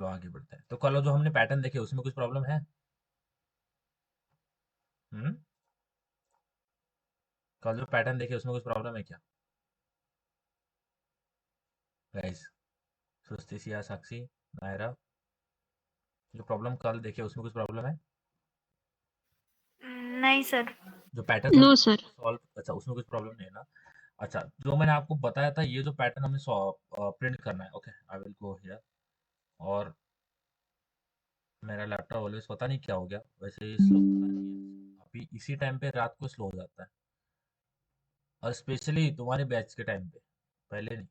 चलो आगे बढ़ते हैं। तो कल जो हमने पैटर्न देखे उसमें कुछ प्रॉब्लम है? हम्म। कल जो पैटर्न देखे उसमें कुछ प्रॉब्लम है क्या गाइस? सृष्टि, सिया, साक्षी, नायरा, जो प्रॉब्लम कल देखे उसमें कुछ प्रॉब्लम है? नहीं सर। जो पैटर्न हमने नो सर। सॉल्व, अच्छा उसमें कुछ प्रॉब्लम नहीं है ना? अच्छा, जो मैंने आपको बताया था ये जो पैटर्न हमें प्रिंट करना है, okay I will go here. और मेरा लैपटॉप ऑलवेज पता नहीं क्या हो गया, वैसे ही स्लो होता नहीं है, अभी इसी टाइम पे रात को स्लो हो जाता है, और स्पेशली तुम्हारे बैच के टाइम पे, पहले नहीं।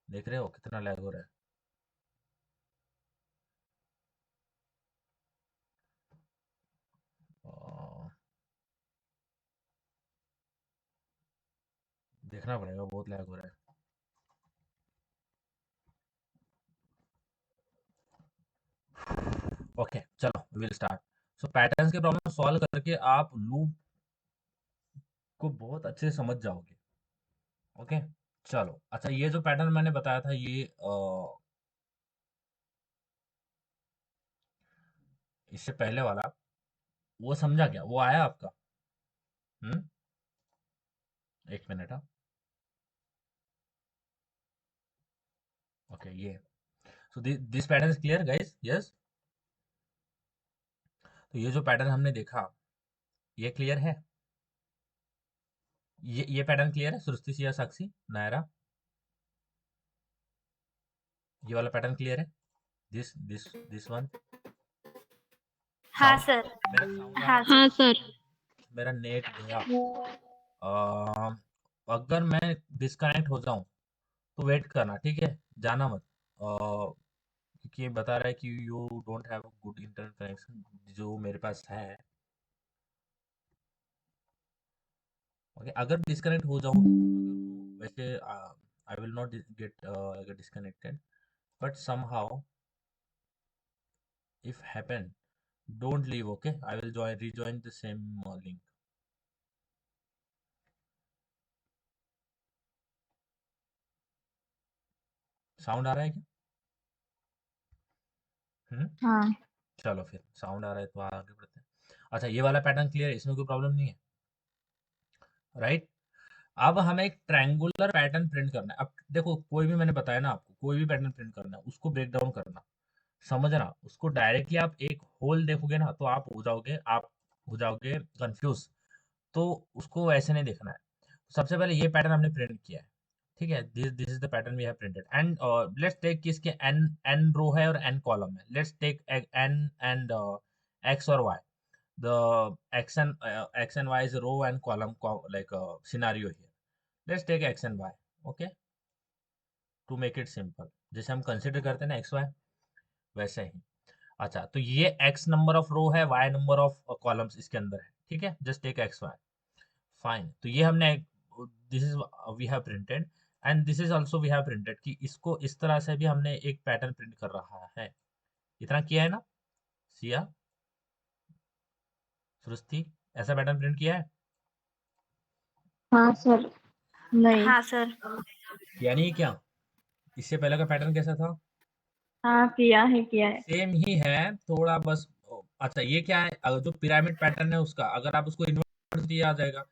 देख रहे हो कितना लैग हो रहा है? अ, देखना पड़ेगा, बहुत लैग हो रहा है। ओके चलो विल स्टार्ट। सो पैटर्न्स के प्रॉब्लम सॉल्व करके आप लूप को बहुत अच्छे से समझ जाओगे। ओके चलो, अच्छा ये जो पैटर्न मैंने बताया था ये इससे पहले वाला, वो समझा क्या? वो आया आपका? हम्म। एक मिनट हाँ। ओके ये, so this pattern is clear guys? Yes. तो ये जो पैटर्न हमने देखा ये क्लियर है? ये पैटर्न क्लियर है सृष्टि, सिया, साक्षी, नायरा? ये वाला पैटर्न क्लियर है? This one. हाँ साउंड, सर। मेरा साउंड आ रहा हाँ है? सर। हाँ सर। मेरा नेट गया। अ, अगर मैं डिस्कनेक्ट हो जाऊं तो वेट करना, ठीक है? जाना मत। क्योंकि ये बता रहा है कि you don't have good internet connection, जो मेरे पास है। ओके अगर डिस्कनेक्ट हो जाऊं, अगर वैसे I will not get disconnected, but somehow if happen, don't leave, okay I will join rejoin the same link. Sound आ रहा है क्या? हम्म। हाँ चलो फिर साउंड आ रहा है तो आगे बढ़ते हैं। अच्छा ये वाला पैटर्न क्लियर है, इसमें कोई प्रॉब्लम नहीं है, राइट? अब हमें एक ट्रायंगुलर पैटर्न प्रिंट करना है। अब देखो कोई भी, मैंने बताया ना आपको, कोई भी पैटर्न प्रिंट करना है उसको ब्रेक डाउन करना, समझना उसको। डायरेक्टली आप एक होल देखोगे ना तो आप हो जाओगे कंफ्यूज। तो उसको ऐसे नहीं देखना है। सबसे पहले ये पैटर्न हमने प्रिंट किया है, ठीक है? This is the pattern we have printed, and let's take कि इसके एन एन रो है और एन कॉलम है। Let's take n and x और y, the x and y is row and column like scenario here. Let's take x and y, okay, to make it simple। जैसे हम consider करते हैं ना x Y, वैसे ही। अच्छा तो ये x नंबर ऑफ रो है, y नंबर ऑफ कॉलम्स इसके अंदर है, ठीक है? Just take x y, fine. तो ये हमने, this is we have printed, and this is also we have printed, कि इसको इस तरह से भी हमने एक पैटर्न प्रिंट कर रहा है। इतना किया है ना सिया, सृष्टि? ऐसा पैटर्न प्रिंट किया है? हाँ सर। नहीं। हाँ सर। किया नहीं क्या? इससे पहले का पैटर्न कैसा था? हाँ किया है किया है। सेम ही है, थोड़ा बस। अच्छा ये क्या है? जो पिरामिड पैटर्न है उसका, अगर आप उसको इन्वर्ट दिया आ जाएगा,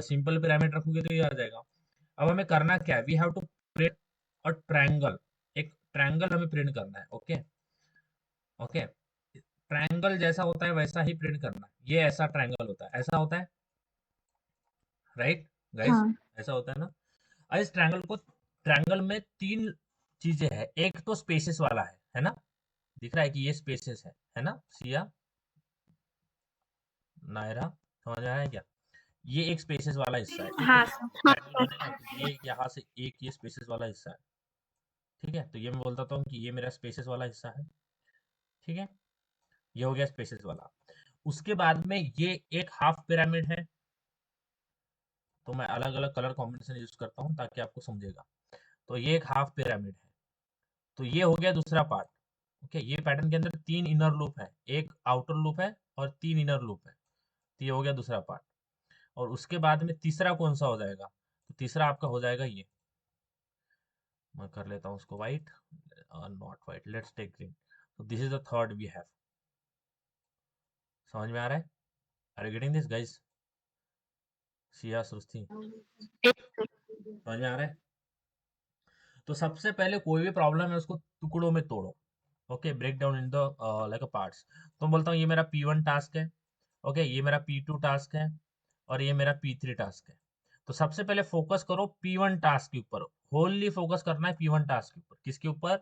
सिंपल पिरामिड रखोगे तो ये आ जाएगा। अब हमें करना क्या है? We have to print a triangle. एक ट्रायंगल हमें प्रिंट करना है, ओके ओके। ट्रायंगल जैसा होता है वैसा ही प्रिंट करना है। ये ऐसा ट्रायंगल होता है, ऐसा होता है, राइट गाइस? हाँ। ऐसा होता है ना? और इस ट्रायंगल में तीन चीजें हैं। एक तो स्पेसेस वाला है ना? दिख रहा है कि ये स्पेसेस है ना सिया, नायरा? समझ में आया क्या? ये एक स्पेसेस वाला हिस्सा है, ठीक है? हाँ जब सर। हम ट्रायंगल बनेगा तो ये यहाँ से एक ये स्पेसेस वाला हिस्सा है, ठीक है? तो ये मैं बोलता हूँ कि ये मेरा स्पेसेस वाला हिस्सा है, ठीक है? ये हो गया स्पेसेस वाला। उसके बाद में ये एक हाफ पिरामिड है, तो मैं अलग अलग कलर कॉम्बिनेशन यूज करता हूँ ताकि आपको समझेगा। तो ये एक हाफ पिरामिड है। तो ये हो गया दूसरा पार्ट, ओके। ये पैटर्न के अंदर तीन इनर लूप है, एक आउटर लूप है और तीन इनर लूप है। तो ये हो गया दूसरा पार्ट। और उसके बाद में तीसरा कौन सा हो जाएगा? तो तीसरा आपका हो जाएगा ये, मैं कर लेता हूँ उसको white, not white, let's take green. So this is the third we have. समझ में आ रहा है? Are you getting this guys? Siya, सृष्टि, समझ में आ रहा है? तो सबसे पहले कोई भी प्रॉब्लम है उसको टुकड़ों में तोड़ो. Okay, break down in the like a parts. तो मैं बोलता हूँ ये मेरा P1 टास्क है. ओके, ये मेरा P2 टास्क है और ये मेरा P3 टास्क है. तो सबसे पहले फोकस करो P1 टास्क के ऊपर. होली फोकस करना है P1 टास्क के ऊपर. किसके ऊपर?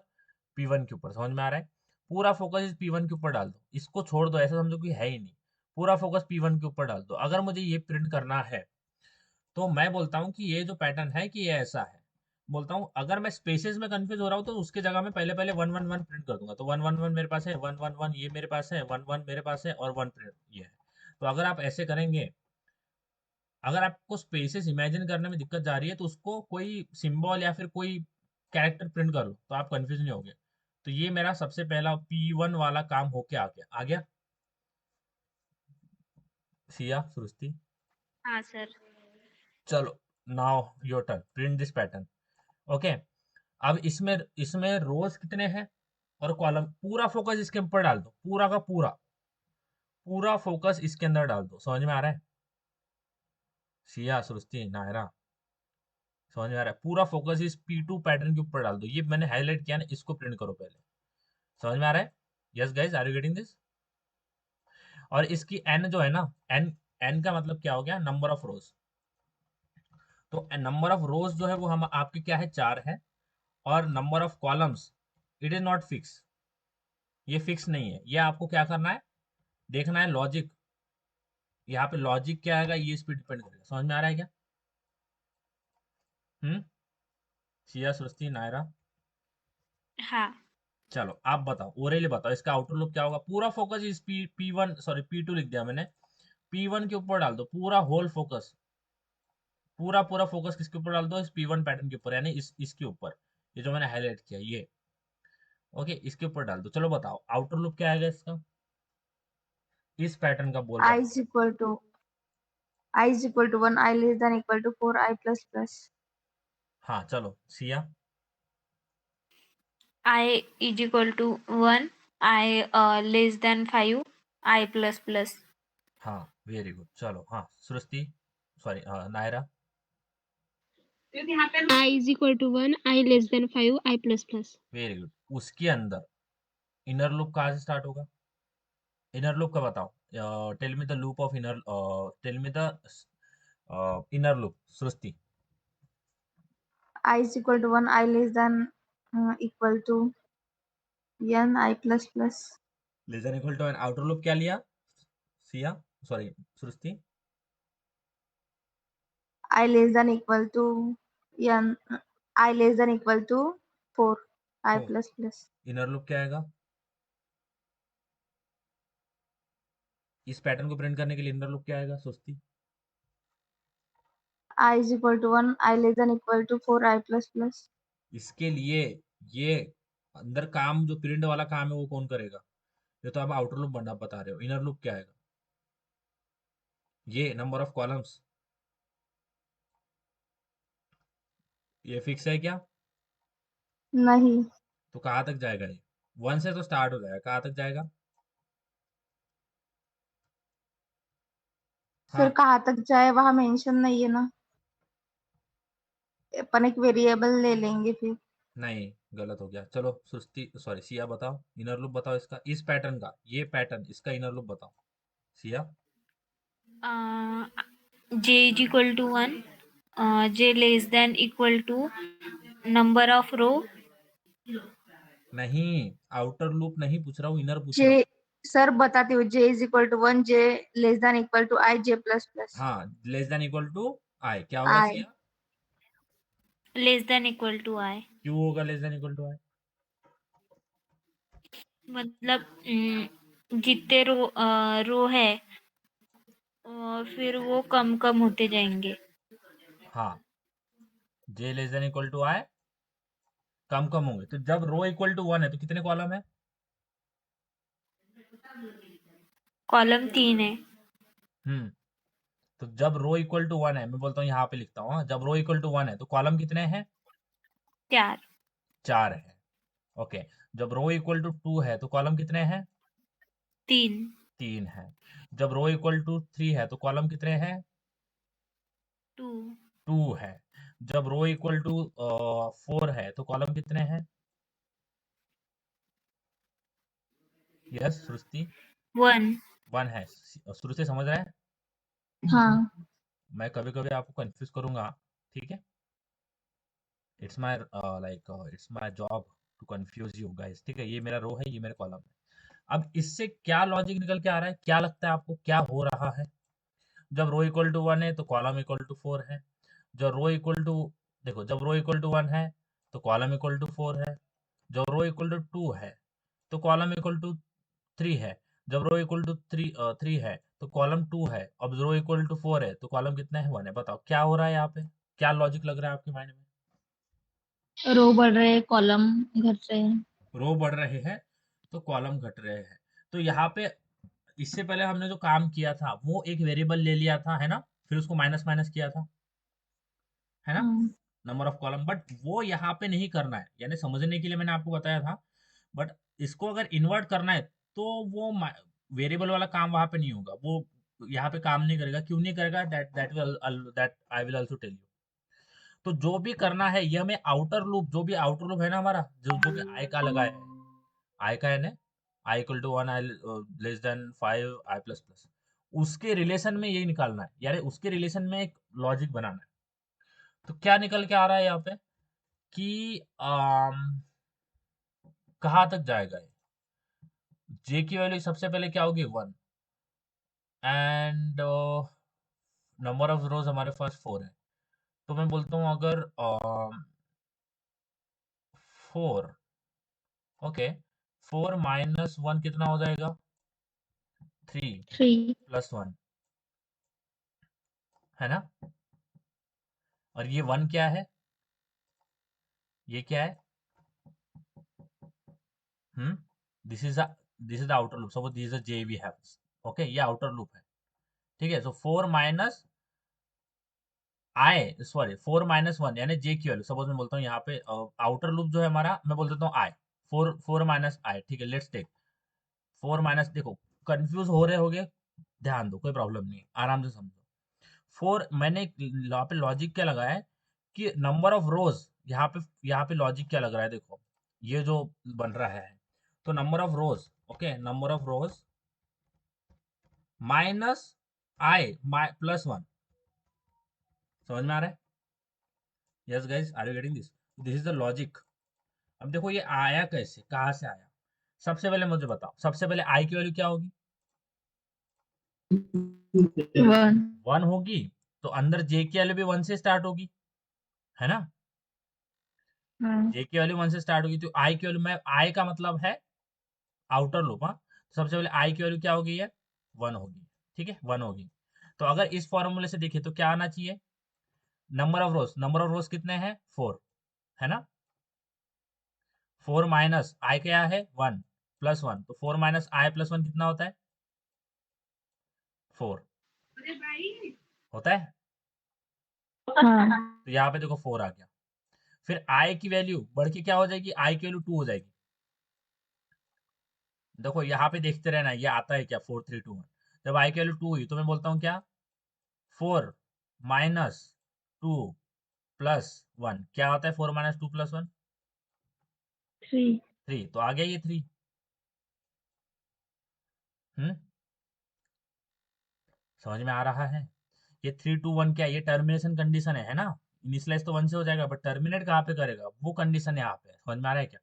P1 के ऊपर. समझ में आ रहा है? पूरा फोकस इस P1 के ऊपर डाल दो. इसको छोड़ दो, ऐसा समझो कि है ही नहीं. पूरा फोकस P1 के ऊपर डाल दो. अगर मुझे ये प्रिंट करना है तो मैं बोलता हूँ कि ये जो पैटर्न है कि ये ऐसा है. बोलता हूँ अगर मैं स्पेसेस में कंफ्यूज हो रहा हूँ तो उसके जगह में पहले पहले 1 1 1 प्रिंट कर दूंगा. तो 1 1 1 मेरे पास है, 1 1 1 ये मेरे पास है, 1 1 मेरे पास है और 1 प्रिंट ये है. तो अगर आप ऐसे करेंगे, अगर आपको स्पेसेस इमेजिन करने में दिक्कत जा रही है तो उसको कोई सिंबल या फिर कोई कैरेक्टर प्रिंट कर लो तो आप कंफ्यूज नहीं होगे. तो ये मेरा सबसे पहला P1 वाला काम होके आ गया. सिया, सृष्टि, हाँ सर. चलो, now your turn, print this pattern. Okay, अब इसमें इसमें रोज कितने हैं और कॉलम. पूरा फोकस इसके ऊपर डाल दो, पूरा का पूरा, पूरा फोकस इसके अंदर डाल दो. समझ में आ रहा है? सिया, सृष्टि, नायरा, समझ में आ रहा है? पूरा फोकस इस P2 पैटर्न के ऊपर डाल दो. ये मैंने हाईलाइट किया ना, इसको प्रिंट करो पहले. समझ में आ रहा है? Yes guys, are you getting this? और इसकी n जो है ना, n, n का मतलब क्या हो गया? नंबर ऑफ रोज. तो नंबर ऑफ रोज जो है वो हम आपके क्या है? 4 है. और number of columns, it is not fix. ये फिक्स नहीं है. ये आपको क्या करना है? देखना है लॉजिक. यहाँ पे लॉजिक क्या आएगा ये इस पे डिपेंड करेगा. समझ में आ रहा है क्या? हम्म. सिया, सृष्टि, नायरा, हाँ. चलो आप बताओ, ओरेली बताओ इसका आउटर लुक क्या होगा. पूरा फोकस इस P1, सॉरी P2 लिख दिया मैंने. P1 के ऊपर डाल दो पूरा होल फोकस. पूरा पूरा फोकस किसके ऊपर डाल दो? इस P1 पैटर्न के ऊपर, यानी इसके ऊपर, ये जो मैंने हाईलाइट किया ये. ओके, इसके ऊपर डाल दो. चलो बताओ आउटर लुक क्या आएगा इसका, इस पैटर्न का बोल रहा I हूँ. is equal to 1, I less than equal to 4, I plus plus. हाँ चलो Siya. I is equal to 1, I less than 5, I plus plus. हाँ वेरी गुड. चलो हाँ Srishti, sorry Naira. I is equal to 1, I less than 5, I plus plus. Very good. उसके अंदर inner loop कहाँ से start होगा? इनर लूप का बताओ. Tell me the loop of inner, tell me the inner loop, Srishti. I is equal to 1, I less than equal to n, I plus plus. Less than equal to n. Outer loop क्या लिया? Siya, sorry Srishti. I less than equal to n, I less than equal to 4, I four. plus plus. Inner loop क्या आएगा? इस pattern को print करने के लिए inner loop क्या आएगा सृष्टि? I is equal to 1, I less than equal to 4, I plus plus. इसके लिए ये अंदर काम जो प्रिंट वाला काम है वो कौन करेगा? ये तो आप आउटर लूप बना बता रहे हो. इनर लूप क्या आएगा? ये नंबर ऑफ कॉलम्स, ये फिक्स है क्या? नहीं. तो कहाँ तक जाएगा ये? 1 से तो स्टार्ट हो जाएगा, कहाँ तक जाएगा? फिर हाँ. कहाँ तक जाए वहां मेंशन नहीं है ना. अपन एक वेरिएबल ले लेंगे फिर. नहीं, गलत हो गया. चलो सृष्टि, सॉरी सिया बताओ इनर लूप बताओ इसका, इस पैटर्न का, ये पैटर्न इसका इनर लूप बताओ. Siya. J is equal to 1, J less than equal to number of row. नहीं, आउटर लूप नहीं पूछ रहा हूँ, इनर पूछ रहा हूँ. J, सर बताती हूँ. J is equal to 1, J less than equal to I, J plus plus. हाँ, लेस देन इक्वल टू आई क्या होगा I Siya? less than equal to I. क्यों होगा लेस देन इक्वल टू आई? मतलब जितने रो है फिर वो कम कम होते जाएंगे. हाँ, जे लेस देन इक्वल टू आई, कम कम होंगे. तो जब रो इक्वल टू 1 है तो कितने कॉलम है? कॉलम 3 है. हम्म. तो जब रो इक्वल टू 1 है, मैं बोलता हूँ यहाँ पे लिखता हूँ, हाँ, जब रो इक्वल टू 1 है तो कॉलम कितने हैं? 4. 4 है. ओके, जब रो इक्वल टू 2 है तो कॉलम कितने हैं? 3 3 है। जब रो इक्वल टू 3 है तो कॉलम कितने हैं? 2 2 है। जब रो इक्वल टू 4 है तो कॉलम कितने हैं? यस सृष्टि, 1 1 है। शुरू से समझ रहे हैं? हाँ मैं कभी कभी आपको कंफ्यूज करूंगा, ठीक है? It's my it's my job to confuse you guys, ठीक है? ये मेरा रो है, ये मेरा कॉलम है। अब इससे क्या लॉजिक निकल के आ रहा है, क्या लगता है आपको क्या हो रहा है? जब रो इक्वल टू 1 है तो कॉलम इक्वल टू 4 है। जब रो इक्वल टू, देखो, जब रो इक्वल टू 1 है तो कॉलम इक्वल टू 4 है। जब रो इक्वल टू 2 है तो कॉलम इक्वल टू 3 है। जब रो इक्वल टू 3 है तो कॉलम 2 है। अब रो इक्वल टू 4 है तो कॉलम कितना है? 1 है। बताओ क्या हो रहा है यहाँ पे, क्या लॉजिक लग रहा है आपके माइंड में? रो बढ़ रहे कॉलम घट रहे हैं। रो बढ़ रहे हैं तो कॉलम घट रहे हैं। तो यहाँ पे इससे पहले हमने जो काम किया था वो एक वेरिएबल ले लिया था, है ना? फिर उसको माइनस माइनस किया था, है ना? हाँ नंबर ऑफ कॉलम, बट वो यहाँ पे नहीं करना है, यानी समझने के लिए मैंने आपको बताया था। बट इसको अगर इन्वर्ट करना है तो वो वेरिएबल वाला काम वहां पे नहीं होगा, वो यहाँ पे काम नहीं करेगा। क्यों नहीं करेगा? That I will also tell you. तो जो भी करना है ये हमें आउटर लूप, जो भी आउटर लूप है ना हमारा, जो जो कि आई का लगाया है, आई का है ना, I equal to 1, I less than 5, I plus plus, उसके रिलेशन में ये निकालना है, यानी उसके रिलेशन में एक लॉजिक बनाना है। तो क्या निकल के आ रहा है यहाँ पे कि कहाँ तक जाएगा ये? जे की वैल्यू सबसे पहले क्या होगी? 1। एंड नंबर ऑफ रोज हमारे पास 4 है। तो मैं बोलता हूँ अगर 4, ओके, 4 माइनस 1 कितना हो जाएगा? 3 3 प्लस 1, है ना? और ये 1 क्या है? ये क्या है? Hmm, this is the outer loop. Suppose this is the J we have, okay, ये आउटर लूप है, ठीक है? So 4 minus I, sorry, 4 minus 1 यानी जे की वैल्यू। सपोज मैं बोलता हूँ यहाँ पे आउटर लूप जो है हमारा, मैं बोल देता हूँ आई, 4 माइनस आई, ठीक है? लेट्स टेक 4 माइनस, देखो कंफ्यूज हो रहे होगे, ध्यान दो, कोई प्रॉब्लम नहीं है, आराम से समझो। 4, मैंने यहाँ पे लॉजिक क्या लगाया है कि नंबर ऑफ रोज, यहाँ पे लॉजिक क्या लग रहा है, देखो ये जो बन रहा है, तो number of rows, okay, number of rows minus i plus 1। समझ में आ रहा है? Yes guys, are you getting this? This is the logic. अब देखो ये आया कैसे, कहाँ से आया? सबसे पहले मुझे बताओ, सबसे पहले आई की वैल्यू क्या होगी? 1 1 होगी। तो अंदर जे की वैल्यू भी 1 से स्टार्ट होगी, है ना? हाँ जे की वैल्यू 1 से स्टार्ट होगी, तो आई की वैल्यू में, आई का मतलब है आउटर लूप, हाँ? तो सबसे पहले आई की वैल्यू क्या होगी? है 1 होगी, ठीक है? 1 होगी। तो अगर इस फॉर्मूले से देखें तो क्या आना चाहिए? Number of rose, number of रोज कितने हैं? 4, है ना? 4 माइनस आई क्या है? 1 प्लस 1, तो 4 माइनस आई प्लस 1 कितना होता है? 4 होता है। हाँ तो यहाँ पे देखो 4 आ गया। फिर आई की वैल्यू बढ़ के क्या हो जाएगी? आई की वैल्यू 2 हो जाएगी। देखो यहाँ पे देखते रहना, ये आता है क्या? 4 3 2 1। जब आई की वैल्यू 2 हुई तो मैं बोलता हूँ क्या? 4 माइनस 2 प्लस 1 क्या होता है? 4 माइनस 2 प्लस 1 3 3, तो आ गया ये 3। हम्म, समझ में आ रहा है? ये 3 2 1 क्या है? ये टर्मिनेशन कंडीशन है ना? इनिशियलाइज तो 1 से हो जाएगा, बट टर्मिनेट कहाँ पे करेगा, वो कंडीशन यहाँ पे है। समझ में आ रहा है क्या?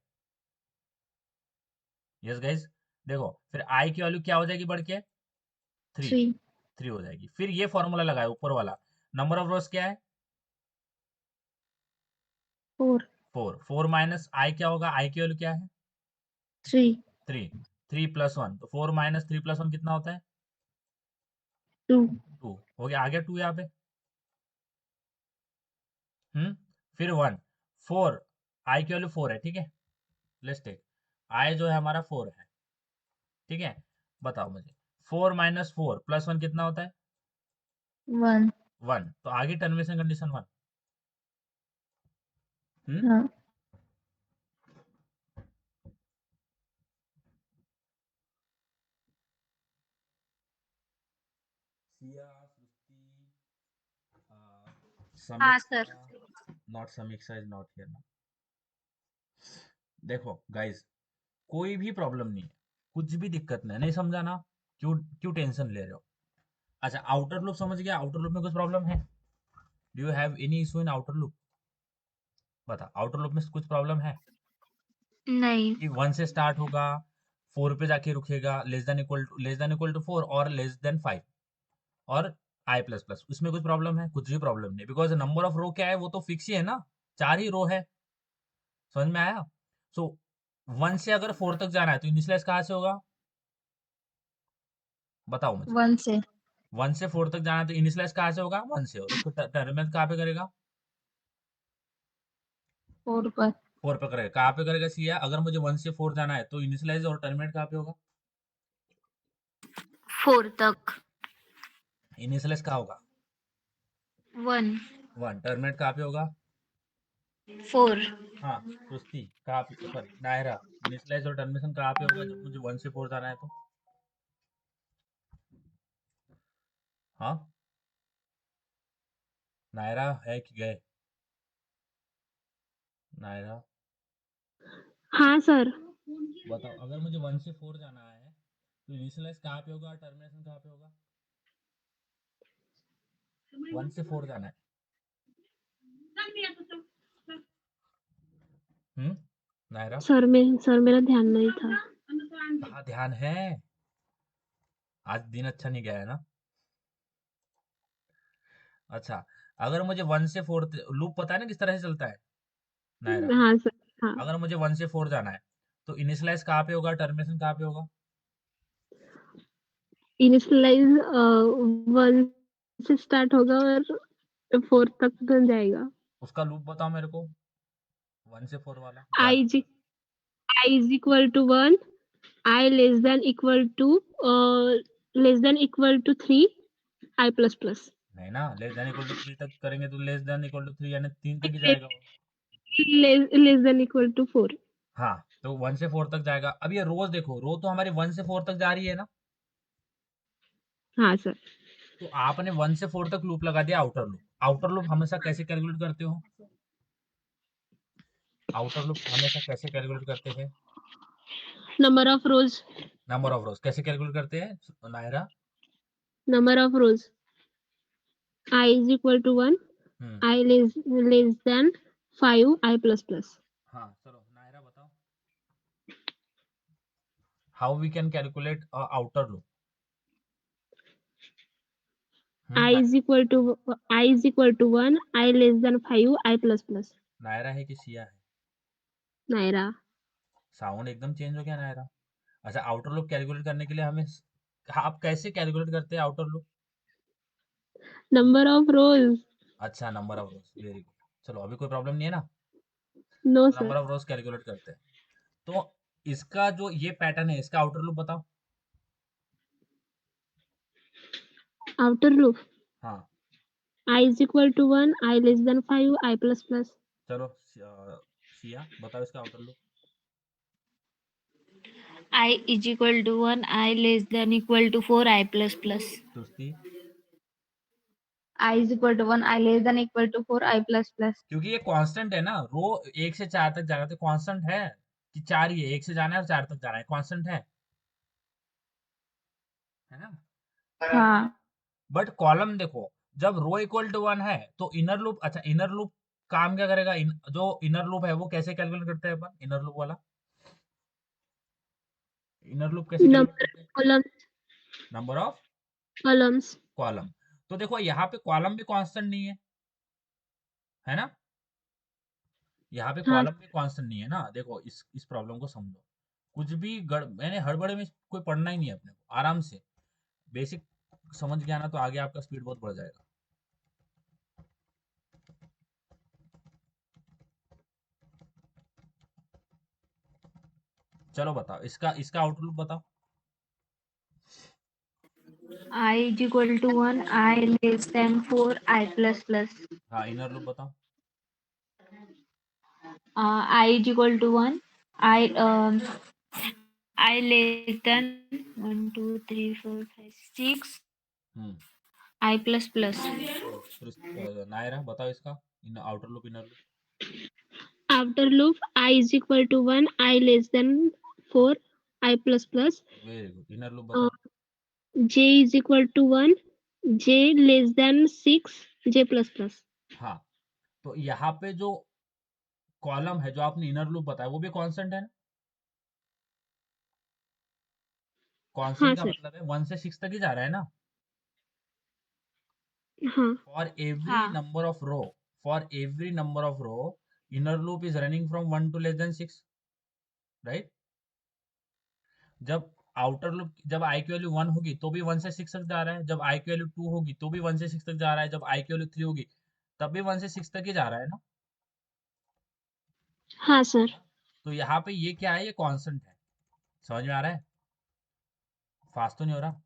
यस गाइज, देखो फिर आई की वैल्यू क्या हो जाएगी बढ़ के? 3, 3 3 हो जाएगी। फिर ये फॉर्मूला लगाए ऊपर वाला, नंबर ऑफ रोज क्या है? 4 4, 4 माइनस आई क्या होगा? आई की वैल्यू क्या है? 3 3, 3 प्लस 1, तो 4 माइनस 3 प्लस 1 कितना होता है? 2 2 हो गया, आ गया 2 यहाँ पे। फिर 1, 4, आई की वैल्यू 4 है, ठीक है? लेट्स टेक, आई जो है हमारा 4 है, ठीक है? बताओ मुझे, 4 माइनस 4 प्लस 1 कितना होता है? 1 1, तो आगे टर्मिनेशन कंडीशन 1। हम्म, हाँ सिया, सृष्टि, हाँ सर। समीक्षा, नॉट समीक्षा इज नॉट हियर ना। देखो गाइस, कोई भी प्रॉब्लम नहीं है, कुछ भी दिक्कत नहीं समझा ना, क्यों क्यों टेंशन ले रहे हो। अच्छा, आउटर लूप समझ गया, आउटर लूप में कुछ प्रॉब्लम है? Do you have any issue in outer loop? बता, आउटर लूप में कुछ प्रॉब्लम है नहीं। कि 1 से स्टार्ट होगा, 4 पे जाके रुकेगा, लेस देन इक्वल टू 4 और लेस देन 5 और आई प्लस प्लस, उसमें कुछ प्रॉब्लम है? कुछ भी प्रॉब्लम नहीं, बिकॉज नंबर ऑफ रो क्या है, वो तो फिक्स ही है ना, 4 ही रो है। समझ में आया? सो 1 से अगर 4 तक जाना है तो इनिशियलाइज कहाँ से होगा, बताओ मुझे। 1 से 1 से 4 तक जाना है तो इनिशियलाइज कहाँ से होगा, 1 से, और उसको टर्मिनल कहाँ पे करेगा, 4 पर। 4 पे करेगा। कहाँ पे करेगा सिया? अगर मुझे 1 से 4 जाना है तो इनिशियलाइज और टर्मिनेट कहाँ पे होगा? 4 तक। इनिशियलाइज कहाँ होगा? 1 1। टर्मिनेट कहाँ पे होगा? 4। हाँ, सुस्ती कहाँ पे, सॉरी नायरा, इनिशियलाइज और टर्मिनेशन कहाँ पे होगा जब मुझे 1 से 4 जाना है तो? हाँ, नायरा है कि गए? नायरा हाँ सर। बताओ, अगर मुझे 1 से 4 जाना है तो इनिशियलाइज कहाँ पे होगा और टर्मिनेशन कहाँ पे होगा? 1 से 4 जाना है। नायरा, सर मेरा ध्यान नहीं था। कहाँ ध्यान है? आज दिन अच्छा नहीं गया है ना। अच्छा, अगर मुझे 1 से 4 लूप पता है ना किस तरह से चलता है नायरा? हाँ सर। हाँ, अगर मुझे 1 से 4 जाना है तो इनिशियलाइज कहाँ पे होगा, टर्मिनेशन कहाँ पे होगा? इनिशियलाइज 1 से स्टार्ट होगा और 4 तक बन जाएगा। उसका लूप बताओ मेरे को, 1 से 4 वाला i ज्यादा। is I is equal to 1, I less than equal to 3, I plus plus. नहीं ना, लेस देन इक्वल टू 3 तक करेंगे तो लेस देन इक्वल टू 3 यानी 3 तक ही जाएगा वो। less than equal to 4. हाँ, तो 1 से 4 तक जाएगा। अब ये रोज देखो, रो तो हमारी 1 से 4 तक जा रही है ना, हाँ सर। तो आपने 1 से 4 तक लूप लगा दिया आउटर लूप। आउटर लूप हमेशा कैसे कैलकुलेट करते हो? आउटर लूप हमेशा कैसे कैलकुलेट करते हैं? Number of rows. Number of रोज कैसे कैलकुलेट करते हैं Naira? Number of rows. I is equal to 1, hmm, I less than 5, I plus plus. हाँ चलो नायरा बताओ, how we can calculate outer loop. I is equal to 1, I less than 5, I plus plus. Naira है कि सिया है? Naira. Sound एकदम change हो गया नायरा। अच्छा, आउटर लूप कैलकुलेट करने के लिए हमें आप कैसे कैलकुलेट करते हैं outer loop? Number of rows. अच्छा, number of rose, very good. चलो, अभी कोई प्रॉब्लम नहीं है ना? No तो sir. Number of rose calculate करते हैं। तो इसका जो ये पैटर्न है, इसका आउटर लूप बताओ। Outer loop. हाँ, I is equal to 1, I less than 5, I plus plus. चलो सिया बताओ इसका outer loop. I is equal to 1, I less than equal to 4, I plus plus. सुस्ती, I is equal to 1, I less than equal to 4, I plus plus. क्योंकि ये constant है ना, रो 1 से 4 तक जा रहा है तो कांस्टेंट है कि 4 ही है, 1 से जाना है और 4 तक जाना है, कांस्टेंट है ना? हाँ। बट कॉलम देखो, जब रो इक्वल टू 1 है तो इनर लूप, अच्छा इनर लूप काम क्या करेगा, जो इनर लूप है वो कैसे कैलकुलेट करते हैं अपन, इनर लूप वाला, इनर लूप कैसे Number कैलकुलेट करते हैं? of columns. Number of Columns. Column. तो देखो यहाँ पे कॉलम भी कांस्टेंट नहीं है ना? यहाँ पे हाँ कॉलम भी कांस्टेंट नहीं है ना। देखो इस प्रॉब्लम को समझो, कुछ भी मैंने हड़बड़े में कोई पढ़ना ही नहीं है, अपने को आराम से बेसिक समझ गया ना तो आगे आपका स्पीड बहुत बढ़ जाएगा। चलो बताओ, इसका इसका आउटलुक बताओ। I is equal to 1, I less than 4, I plus plus. हाँ, इनर लूप बताओ। I is equal to 1, I less than 1, 2, 3, 4, 5, 6, hmm I plus plus. Naira बताओ इसका outer loop inner loop. Outer loop I is equal to 1, I less than 4, I plus plus. Very good. Inner loop Uh, बताओ। J is equal to 1, J less than 6, J plus plus. हाँ, तो यहाँ पे जो column है जो आपने inner loop बताया वो भी कांस्टेंट है ना। हाँ कांस्टेंट का सर। मतलब है 1 से 6 तक ही जा रहा है ना। हाँ फॉर एवरी हाँ number of row, for every number of row inner loop is running from 1 to less than 6, right. जब आउटर लूप, जब आई की वैल्यू 1 होगी तो भी 1 से 6 तक जा रहा है, जब आई की वैल्यू 2 होगी तो भी 1 से 6 तक जा रहा है, जब आई की वैल्यू 3 होगी तब भी 1 से 6 तक ही जा रहा है ना। हाँ सर। तो यहाँ पे ये क्या है, ये कांस्टेंट है। समझ में आ रहा है? फास्ट तो नहीं हो रहा?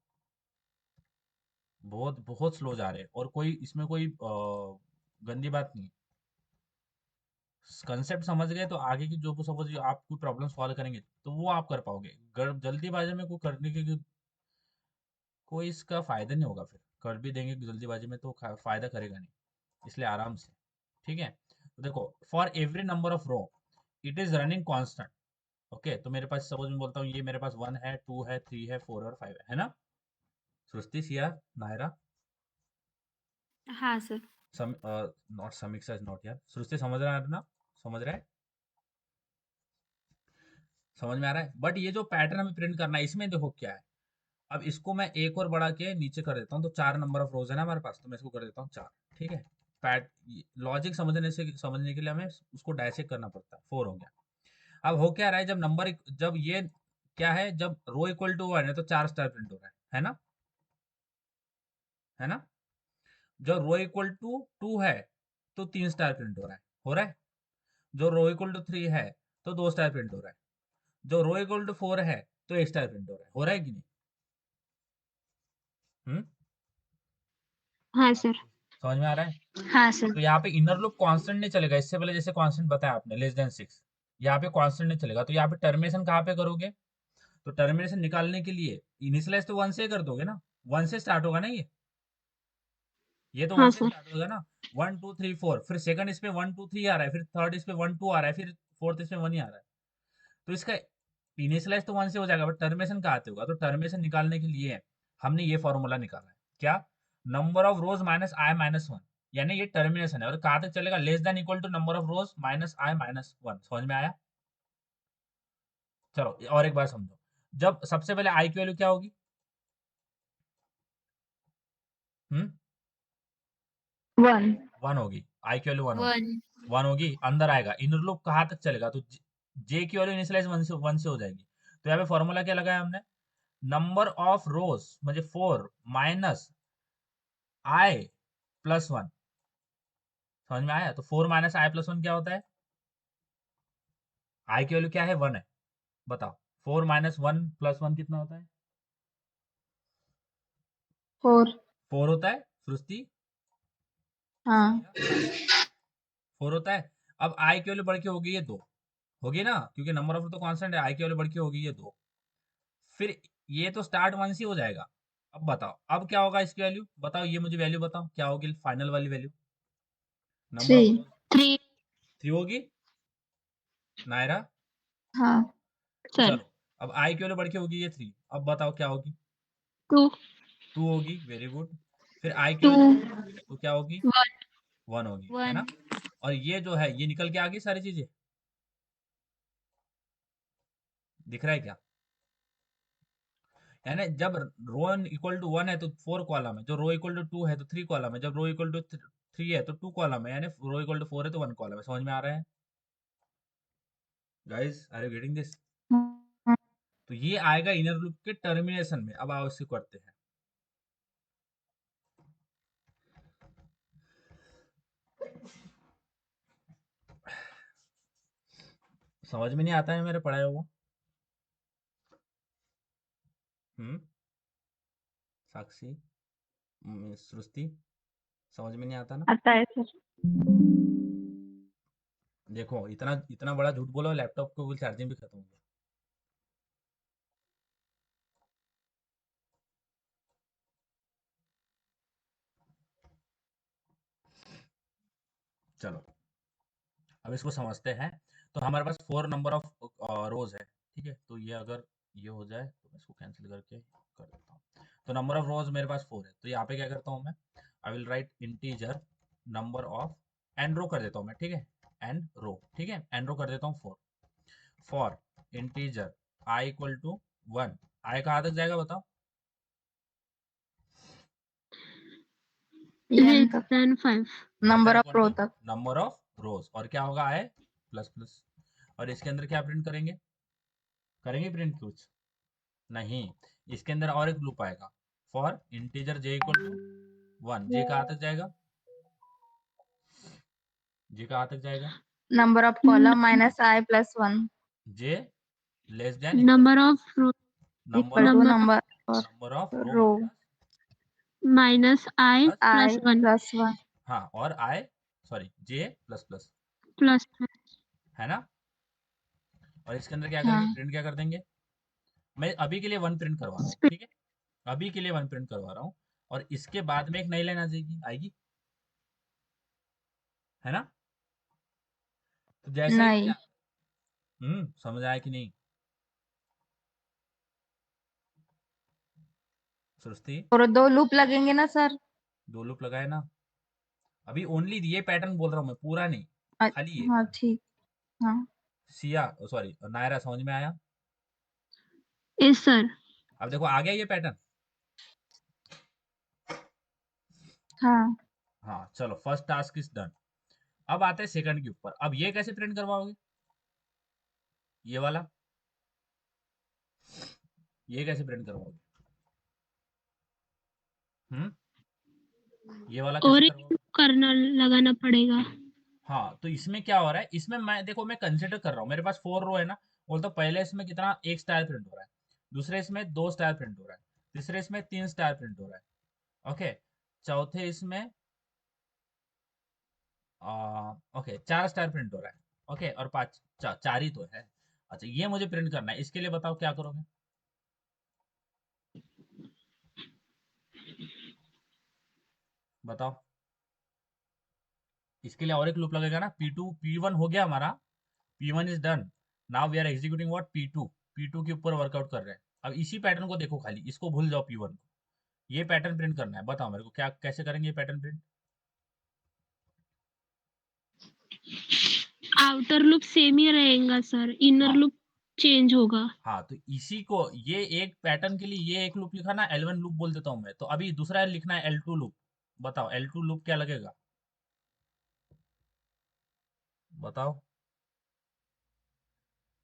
बहुत बहुत स्लो जा रहे हैं, और कोई इसमें कोई गंदी बात नहीं। कंसेप्ट समझ गए तो आगे की जो सपोज आप कोई प्रॉब्लम सॉल्व करेंगे तो वो आप कर पाओगे। जल्दीबाजी में कोई करने की कोई इसका फायदा नहीं होगा। फिर कर भी देंगे जल्दीबाजी में तो फायदा करेगा नहीं, इसलिए आराम से। ठीक है, तो देखो for every number of row it is running constant. Okay, तो मेरे पास सपोज मैं बोलता हूँ ये मेरे पास 1 है, 2 है, 3 है, 4 और 5 है ना। सृष्टि, सिया, नायरा, हाँ सर। नॉट समीक्षा इज नॉट यार। सृष्टि समझ रहा है ना? समझ रहा है? समझ में आ रहा है? बट ये जो पैटर्न हमें प्रिंट करना है इसमें देखो क्या है। अब इसको मैं एक और बढ़ा के नीचे कर देता हूँ, तो 4 नंबर ऑफ रोज है ना हमारे पास, तो मैं इसको कर देता हूँ 4। ठीक है, पैट लॉजिक समझने के लिए हमें उसको डायसेक्ट करना पड़ता है। 4 हो गया। अब हो क्या रहा है, जब ये क्या है, जब रो इक्वल टू 1 है तो 4 स्टार प्रिंट हो रहा है ना, है ना। जब रो इक्वल टू 2 है तो 3 स्टार प्रिंट हो रहा है। जो रो इक्वल टू 3 है तो 2 स्टार प्रिंट हो रहा है। जो रो इक्वल टू 4 है तो 1 स्टार प्रिंट हो रहा है कि नहीं। हम्म। हाँ सर। समझ में आ रहा है? हाँ सर। तो यहाँ पे इनर लूप कांस्टेंट नहीं चलेगा। इससे पहले जैसे कांस्टेंट बताया आपने लेस देन 6, यहाँ पे कांस्टेंट नहीं चलेगा। तो यहाँ पे टर्मिनेशन कहाँ पे करोगे, तो टर्मिनेशन निकालने के लिए इनिशियलाइज तो 1 से ही कर दोगे ना। 1 से स्टार्ट होगा ना ये तो 1 हाँ से सर। स्टार्ट होगा ना। 1 2 3 4, फिर सेकंड इस पे 1 2 3 आ रहा है, फिर थर्ड इस पे 1 2 आ रहा है, फिर फोर्थ इस पे 1 ही आ रहा है। तो इसका इनिशियलाइज तो 1 से हो जाएगा, बट टर्मिनेशन कहाँ से होगा। तो टर्मिनेशन निकालने के लिए हमने ये फॉर्मूला निकाला है, क्या, number of rows minus i minus 1, यानी ये टर्मिनेशन है। और कहाँ तक चलेगा, less than equal to number of rows minus i minus 1। समझ में आया? चलो और एक बार समझो। जब सबसे पहले आई की वैल्यू क्या होगी, हम्म, 1। 1 होगी। आई की वैल्यू 1 होगी। 1। 1 होगी, अंदर आएगा। इनर लूप कहाँ तक चलेगा, तो जे की वैल्यू इनिशियलाइज 1 से हो जाएगी। तो यहाँ पे फॉर्मूला क्या लगाया हमने, नंबर ऑफ रोज म्हणजे 4 माइनस आई प्लस 1। समझ में आया? तो 4 माइनस आई प्लस 1 क्या होता है, आई की वैल्यू क्या है, 1 है। बताओ 4 माइनस 1 प्लस 1 कितना होता है, 4। 4 होता है। सृष्टि, हाँ। सिया, नायरा, 4 होता है। अब आई की वैल्यू बढ़ के होगी ये 2, होगी ना, क्योंकि नंबर ऑफ तो कांस्टेंट है। आई की वैल्यू बढ़ के होगी ये 2, फिर ये तो स्टार्ट 1 से ही हो जाएगा। अब बताओ अब क्या होगा इसकी वैल्यू, बताओ ये मुझे वैल्यू बताओ क्या होगी, फाइनल वाली वैल्यू नंबर 3। ऑफ रोज। 3। 3 होगी नायरा। हाँ सर। चलो, अब आई की वैल्यू बढ़ के होगी ये 3, अब बताओ क्या होगी, 2। 2 होगी। Very good. फिर आई की 2। वैल्यू बढ़ के होगी तो क्या होगी, 1। 1 होगी, है 1। ना। और ये जो है ये निकल के आ गई सारी चीजें, दिख रहा है क्या। यानी जब रो इक्वल टू 1 है तो 4 कॉलम है, जो रो इक्वल टू 2 है तो 3 कॉलम है, जब रो इक्वल टू 3 है तो 2 कॉलम है, यानी रो इक्वल टू 4 है तो 1 कॉलम है। समझ में आ रहा है guys, are you getting this. तो ये आएगा इनर लूप के टर्मिनेशन में। अब आओ इससे करते हैं। समझ में नहीं आता है मेरे पढ़ाया हुआ। हम्म। साक्षी, सृष्टि, समझ में नहीं आता ना। आता है सर। देखो इतना इतना बड़ा झूठ बोलो, लैपटॉप को चार्जिंग भी खत्म हो गया। चलो अब इसको समझते हैं। तो हमारे पास 4 नंबर ऑफ रोज है, ठीक है। तो ये अगर ये हो जाए तो मैं इसको कैंसिल करके कर देता हूँ। तो नंबर ऑफ रोज मेरे पास 4 है, तो यहाँ पे क्या करता हूँ मैं, I will write integer number of N row कर देता हूँ मैं, ठीक है। एन रो, ठीक है, एन रो कर देता हूँ 4। For integer i equal to 1, i कहाँ तक जाएगा बताओ? लेस 10 तक, देन 5। नंबर ऑफ रो तक। नंबर ऑफ रोज, और क्या होगा आई प्लस प्लस। और इसके अंदर क्या प्रिंट करेंगे? करेंगे प्रिंट कुछ नहीं, इसके अंदर और एक लूप आएगा। For integer j equal to 1, j कहाँ तक जाएगा? जे कहाँ तक जाएगा? Number of column minus i plus 1 j less than equal number of row number equal of to number number number of row row plus minus i plus, plus i 1 plus 1। हाँ, और i sorry j plus plus, plus है ना। और इसके अंदर क्या करेंगे, हाँ, प्रिंट क्या कर देंगे? मैं अभी के लिए 1 प्रिंट करवा रहा हूँ, ठीक है। अभी के लिए 1 प्रिंट करवा रहा हूँ, और इसके बाद में एक नई लाइन आ जाएगी, आएगी, है ना। तो जैसे ही नहीं, क्या, समझ आया कि नहीं सृष्टि? और 2 लूप लगेंगे ना सर? 2 लूप लगाए ना। अभी ओनली ये पैटर्न बोल रहा हूँ मैं, पूरा नहीं, खाली ये। हाँ ठीक। हाँ सिया सॉरी नायरा, समझ में आया? Yes sir. अब देखो आ गया ये पैटर्न। हाँ। हाँ चलो, फर्स्ट टास्क इज डन। अब आते हैं सेकंड के ऊपर। अब ये कैसे प्रिंट करवाओगे, ये वाला, ये कैसे प्रिंट करवाओगे? हम्म ये वाला कैसे और एक करवाओगे? करना लगाना पड़ेगा। हाँ, तो इसमें क्या हो रहा है, इसमें मैं देखो मैं कंसिडर कर रहा हूँ, मेरे पास 4 रो है ना। बोलता पहले इसमें कितना, एक स्टार प्रिंट हो रहा है, दूसरे इसमें 2 स्टार प्रिंट हो रहा है, तीसरे इसमें 3 स्टार प्रिंट हो रहा है, ओके। चौथे इसमें ओके 4 स्टार प्रिंट हो रहा है, ओके। और 5 4 ही तो है। अच्छा, ये मुझे प्रिंट करना है, इसके लिए बताओ क्या करोगे? बताओ। इसके लिए और एक लूप लगेगा ना, P2 P1 हो गया हमारा, P1 is done. Now we are executing what, P2। P2 के ऊपर वर्कआउट कर रहे हैं। अब इसी पैटर्न को देखो, खाली इसको भूल जाओ P1 को, ये पैटर्न प्रिंट करना है। बताओ मेरे को क्या, कैसे करेंगे ये pattern print? Outer loop same ही रहेगा सर, इनर हाँ लूप चेंज होगा। हाँ, तो इसी को, ये एक पैटर्न के लिए ये एक लूप लिखा ना, L1 लूप बोल देता हूँ मैं। तो अभी दूसरा लिखना है L2 लूप। बताओ L2 लूप क्या लगेगा, बताओ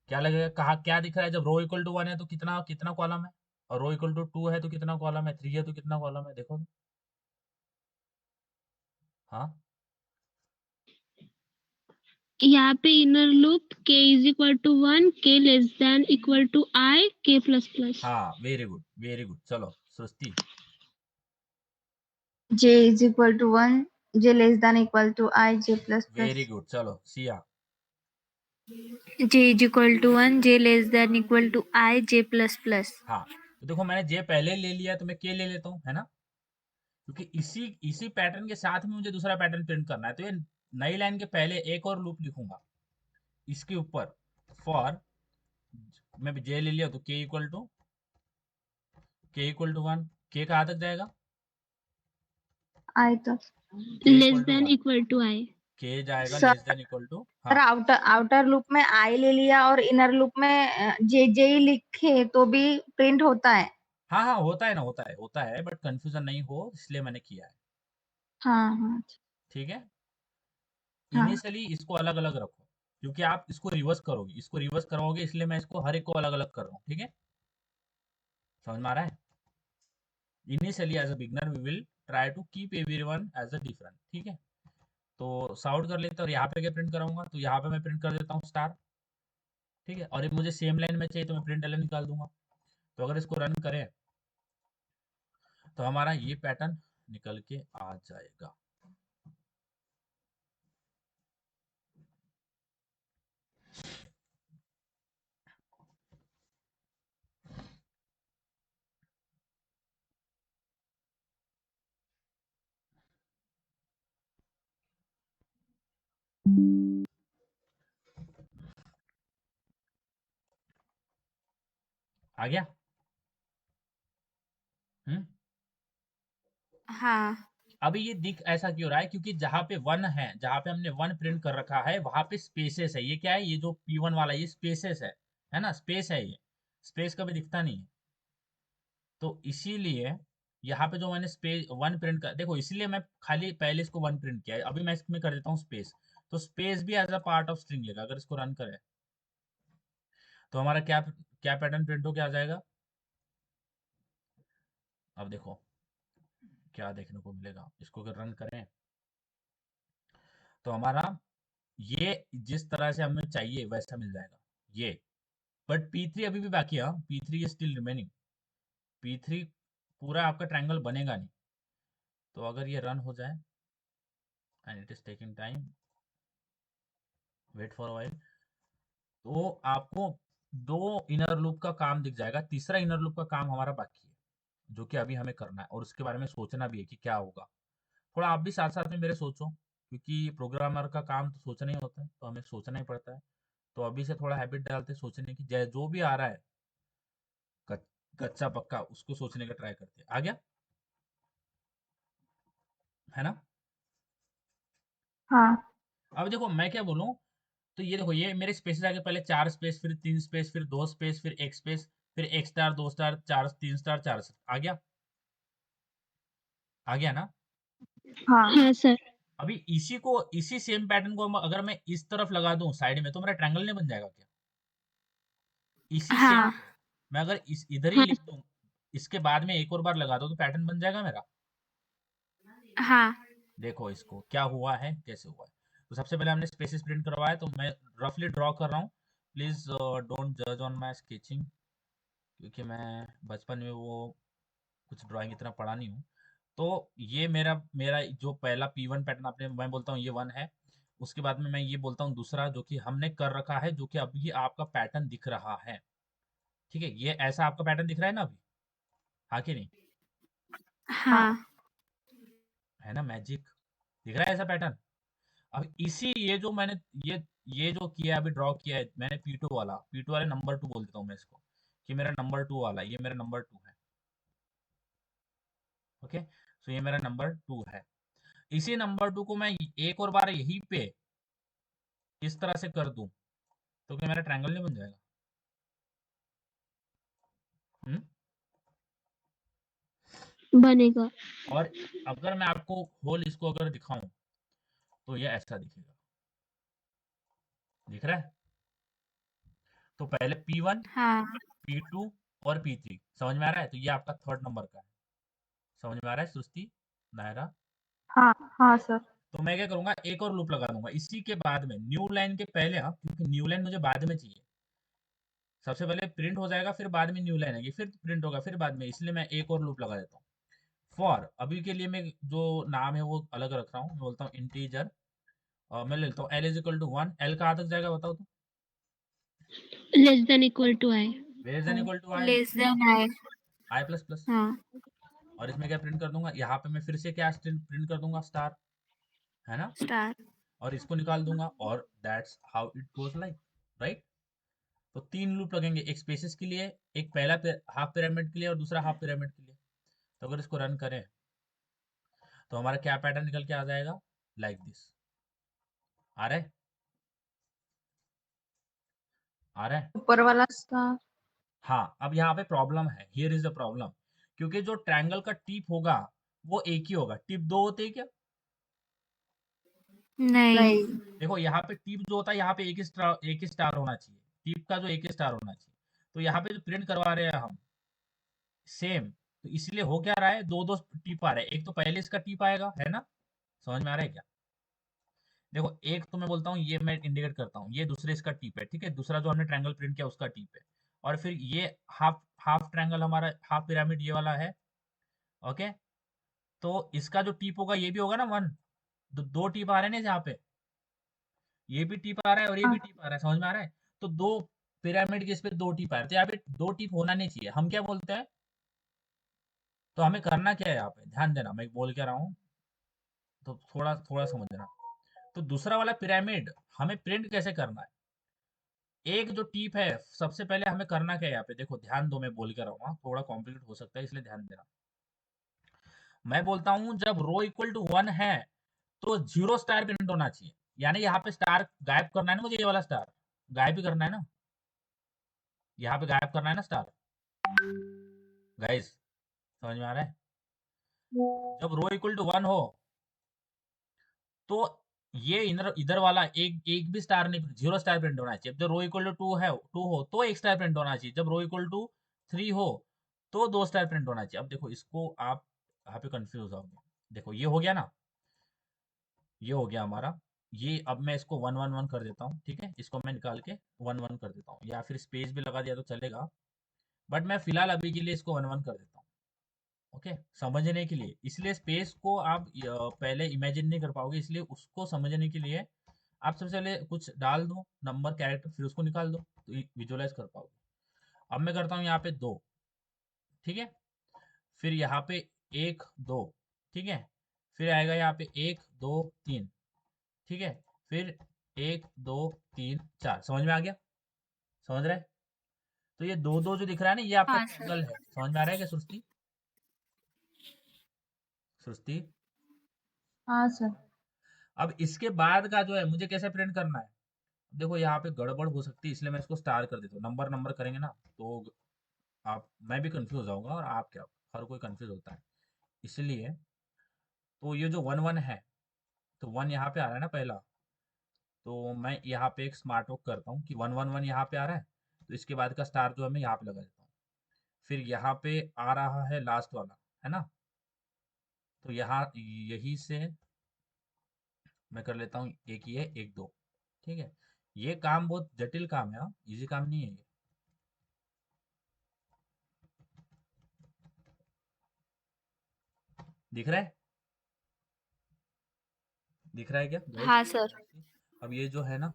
क्या लगेगा? कहा क्या दिख रहा है, जब रो इक्वल टू 1 है तो कितना कितना कॉलम है, और रो इक्वल टू 2 है तो कितना कॉलम है, 3 है तो कितना कॉलम है, देखो तो। हाँ यहाँ पे inner loop k is equal to 1, k less than equal to i, k plus plus. हाँ, वेरी गुड वेरी गुड। चलो Srishti. j is equal to 1, j less than equal to i, j plus very plus. Good. चलो Siya. j is equal to 1, j less than equal to I, j plus plus. हाँ, तो देखो मैंने जे पहले ले लिया, तो मैं के ले लेता हूँ, है ना। क्योंकि इसी इसी पैटर्न के साथ में मुझे दूसरा पैटर्न प्रिंट करना है, तो ये नई लाइन के पहले एक और लूप लिखूंगा इसके ऊपर। फॉर मैं जे ले लिया, तो के इक्वल टू 1, के कहाँ तक जाएगा? आई तो k less equal to then 1, equal to i। K जाएगा sir, less than equal to, हाँ। आउटर आउटर लूप में आई ले लिया और इनर लूप में जे जे ही लिखे तो भी प्रिंट होता है। हाँ हाँ, होता है ना, होता है, बट कंफ्यूजन नहीं हो इसलिए मैंने किया है, हाँ हाँ ठीक है। हाँ। इनिशियली इसको अलग अलग रखो, क्योंकि आप इसको रिवर्स करोगे, इसको रिवर्स करवाओगे, इसलिए मैं इसको हर एक को अलग अलग कर रहा हूँ, ठीक है। समझ में आ रहा है? Initially as a beginner we will try to keep everyone as a different, ठीक है। तो साउट कर लेते हैं, और यहाँ पे क्या प्रिंट कराऊंगा, तो यहाँ पे मैं प्रिंट कर देता हूँ स्टार, ठीक है। और ये मुझे सेम लाइन में चाहिए, तो मैं प्रिंट एल निकाल दूंगा। तो अगर इसको रन करें तो हमारा ये पैटर्न निकल के आ जाएगा। आ गया? हाँ अभी ये दिख ऐसा क्यों रहा है? क्योंकि जहां पे 1 है, जहां पे हमने 1 प्रिंट कर रखा है, वहां पे स्पेसेस है। ये क्या है? ये जो P1 वाला ये स्पेसेस है ना? स्पेस है ये। स्पेस कभी दिखता नहीं है। तो इसीलिए यहाँ पे जो मैंने स्पेस 1 प्रिंट कर, देखो इसीलिए मैं खाली पहले इसको 1 प्रिंट किया है। अभी मैं इसमें कर देता हूँ स्पेस। तो स्पेस भी as a part of string लेगा। अगर इसको रन करें तो हमारा क्या क्या पैटर्न प्रिंट हो, क्या आ जाएगा? अब देखो क्या देखने को मिलेगा। इसको अगर रन करें तो हमारा ये जिस तरह से हमें चाहिए वैसा मिल जाएगा ये। बट P3 अभी भी बाकी है। P3 is still remaining. P3 पूरा आपका ट्रायंगल बनेगा नहीं। तो अगर ये रन हो जाए and it is taking time, wait for a while, तो आपको 2 इनर लूप का काम दिख जाएगा। तीसरा इनर लूप का काम हमारा बाकी है, जो कि अभी हमें करना है और उसके बारे में सोचना भी है कि क्या होगा। थोड़ा आप भी साथ साथ में मेरे सोचो, क्योंकि प्रोग्रामर का काम तो सोचना ही होता है, तो हमें सोचना ही पड़ता है। तो अभी से थोड़ा हैबिट डालते सोचने की, जो भी आ रहा है कच्चा पक्का उसको सोचने का ट्राई करते हैं। आ गया है ना? हाँ अब देखो मैं क्या बोलूं, तो ये देखो ये मेरे स्पेसेस आगे पहले 4 स्पेस, फिर 3 स्पेस, फिर 2 स्पेस, फिर 1 स्पेस, फिर 1 स्टार, 2 स्टार, 4, 3 स्टार, 4 स्टार। आ गया? आ गया ना? हाँ हाँ सर। अभी इसी सेम पैटर्न को अगर मैं इस तरफ लगा दूं साइड में, तो मेरा ट्रायंगल नहीं बन जाएगा क्या? इसी सेम हाँ को मैं अगर इधर ही हाँ लिख दूं, इसके बाद में एक और बार लगा दूं, तो पैटर्न बन जाएगा मेरा। हाँ देखो इसको क्या हुआ है, कैसे हुआ है। तो सबसे पहले हमने स्पेसिस प्रिंट करवाया, तो मैं रफली ड्रॉ कर रहा हूँ। प्लीज डोंट जज ऑन माई स्केचिंग, क्योंकि मैं बचपन में वो कुछ ड्राइंग इतना पढ़ा नहीं हूँ। तो ये मेरा मेरा जो पहला P1 पैटर्न आपने, मैं बोलता हूँ ये 1 है। उसके बाद में मैं ये बोलता हूँ दूसरा, जो कि हमने कर रखा है, जो कि अभी आपका पैटर्न दिख रहा है। ठीक है, ये ऐसा आपका पैटर्न दिख रहा है ना अभी? हाँ कि नहीं? हाँ हाँ है ना? मैजिक दिख रहा है ऐसा पैटर्न। अब इसी ये जो मैंने ये जो किया अभी ड्रॉ किया है मैंने P2 वाला, P2 वाले नंबर 2 बोल देता हूँ मैं इसको, कि मेरा नंबर 2 वाला, ये मेरा नंबर 2 है। ओके, सो ये मेरा नंबर 2 है। इसी नंबर 2 को मैं एक और बार यहीं पे इस तरह से कर दूं, तो क्या मेरा ट्रायंगल नहीं बन जाएगा? हम्म? बनेगा। और अगर मैं आपको होल इसको अगर दिखाऊं, तो ये ऐसा दिखेगा। दिख रहा है? तो पहले P1, हाँ P2 और P3 समझ में आ रहा है? तो ये आपका थर्ड नंबर का है। समझ में आ रहा है सृष्टि, नायरा? हाँ हाँ सर। तो मैं क्या करूंगा, एक और लूप लगा दूंगा इसी के बाद में, न्यू लाइन के पहले। हाँ, क्योंकि न्यू लाइन मुझे बाद में चाहिए। सबसे पहले प्रिंट हो जाएगा, फिर बाद में न्यू लाइन आएगी, फिर प्रिंट होगा, फिर बाद में, इसलिए मैं एक और लूप लगा देता हूँ। फॉर अभी के लिए मैं जो नाम है वो अलग रख रहा हूँ, मैं बोलता हूँ इंटीजर। और मैं लेता हूँ l is equal to 1। L कहाँ तक जाएगा बताओ तो? Less than equal to i. Greater than equal to i, less than i. I plus plus. हाँ और इसमें क्या प्रिंट कर दूंगा? यहाँ पे मैं फिर से क्या प्रिंट कर दूंगा? स्टार, है ना? स्टार। और इसको निकाल दूंगा, और that's how it goes like, right? तो 3 लूप लगेंगे, एक स्पेसिस के लिए, एक पहला हाफ पिरामिड के लिए, और दूसरा हाफ पिरामिड के लिए। तो अगर इसको रन करें तो हमारा क्या पैटर्न निकल के आ जाएगा? Like this. आ रहा है? आ रहा है? ऊपर वाला स्टार। हाँ, अब यहाँ पे प्रॉब्लम है, हियर इज द प्रॉब्लम। क्योंकि जो ट्रायंगल का टिप होगा वो एक ही होगा। टिप 2 होते हैं क्या? नहीं। नहीं। देखो यहाँ पे टिप जो होता है, यहाँ पे एक ही स्टार होना चाहिए। टिप का जो एक ही स्टार होना चाहिए। तो यहाँ पे जो प्रिंट करवा रहे हैं हम सेम, तो इसलिए हो क्या रहा है, दो दो टिप आ रहे हैं। एक तो पहले इसका टिप आएगा, है ना? समझ में आ रहा है क्या? देखो एक तो मैं बोलता हूँ, ये मैं इंडिकेट करता हूँ, ये दूसरे इसका टिप है, ठीक है? दूसरा जो हमने ट्रायंगल प्रिंट किया उसका टिप है। और फिर ये हाफ हाफ ट्रायंगल हमारा, हाफ पिरामिड ये वाला है। ओके, तो इसका जो टिप होगा ये भी होगा ना 1। दो टिप आ रहे हैं ना यहाँ पे, ये भी टिप आ रहा है और ये भी हाँ टिप आ रहा है। समझ में आ रहा है? तो दो पिरामिड के इस पे 2 टिप आ रहे हैं, तो यहाँ पे 2 टिप होना नहीं चाहिए। हम क्या बोलते हैं, तो हमें करना क्या है यहाँ पे, ध्यान देना मैं बोल के रहा हूँ, तो थोड़ा थोड़ा समझना। तो दूसरा वाला पिरामिड हमें प्रिंट कैसे करना है? एक जो टिप है, सबसे पहले हमें करना क्या है यहाँ पे, देखो ध्यान दो, मैं बोल कर रहा हूँ, थोड़ा कॉम्प्लिकेट हो सकता है इसलिए ध्यान देना। मैं बोलता हूँ जब रो इक्वल टू 1 है तो 0 स्टार प्रिंट होना चाहिए, यानी यहाँ पे स्टार गायब करना है ना मुझे, ये वाला स्टार गायब ही करना है ना, यहाँ पे गायब करना है ना स्टार। गाइस समझ में आ रहा है? जब रो इक्वल टू 1 हो तो ये इधर इधर वाला एक एक भी स्टार नहीं, 0 स्टार प्रिंट होना चाहिए। जब रो इक्वल टू 2 है, 2 हो तो 1 स्टार प्रिंट होना चाहिए। जब रो इक्वल टू 3 हो तो 2 स्टार प्रिंट होना चाहिए। अब देखो इसको आप यहाँ पे कंफ्यूज होगे, देखो ये हो गया ना, ये हो गया हमारा, ये अब मैं इसको 1 1 1 कर देता हूँ, ठीक है, इसको मैं निकाल के 1 1 कर देता हूँ, या फिर स्पेस भी लगा दिया तो चलेगा, बट मैं फिलहाल अभी के लिए इसको 1 1 कर देता हूँ। ओके, समझने के लिए, इसलिए स्पेस को आप पहले इमेजिन नहीं कर पाओगे, इसलिए उसको समझने के लिए आप सबसे पहले कुछ डाल दो नंबर कैरेक्टर, फिर उसको निकाल दो तो विजुअलाइज कर पाओगे। अब मैं करता हूँ यहाँ पे 2, ठीक है, फिर यहाँ पे 1 2, ठीक है, फिर आएगा यहाँ पे 1 2 3, ठीक है, फिर 1 2 3 4, समझ में आ गया? समझ रहे? तो ये 2 2 जो दिख रहा है ना, ये आपका हाँ सर। ट्रायंगल है, समझ में आ रहा है क्या सृष्टि? सृष्टि, हाँ सर। अब इसके बाद का जो है मुझे कैसे प्रिंट करना है, देखो यहाँ पे गड़बड़ हो सकती है, इसलिए मैं इसको स्टार कर देता हूँ। नंबर नंबर करेंगे ना तो आप, मैं भी कंफ्यूज होऊंगा और आप क्या, हर कोई कंफ्यूज होता है, इसलिए तो ये जो 1 1 है, तो 1 यहाँ पे आ रहा है ना पहला, तो मैं यहाँ पे एक स्मार्ट वर्क करता हूँ कि 1 1 1 यहाँ पे आ रहा है, तो इसके बाद का स्टार जो है मैं यहाँ पे लगा देता हूँ। फिर यहाँ पे आ रहा है लास्ट वाला, है ना, तो यहाँ यही से मैं कर लेता हूँ, एक ये एक दो, ठीक है। ये काम बहुत जटिल काम है, हाँ, इजी काम नहीं है ये। दिख रहा है? दिख रहा है क्या गाइस? हाँ सर। अब ये जो है ना,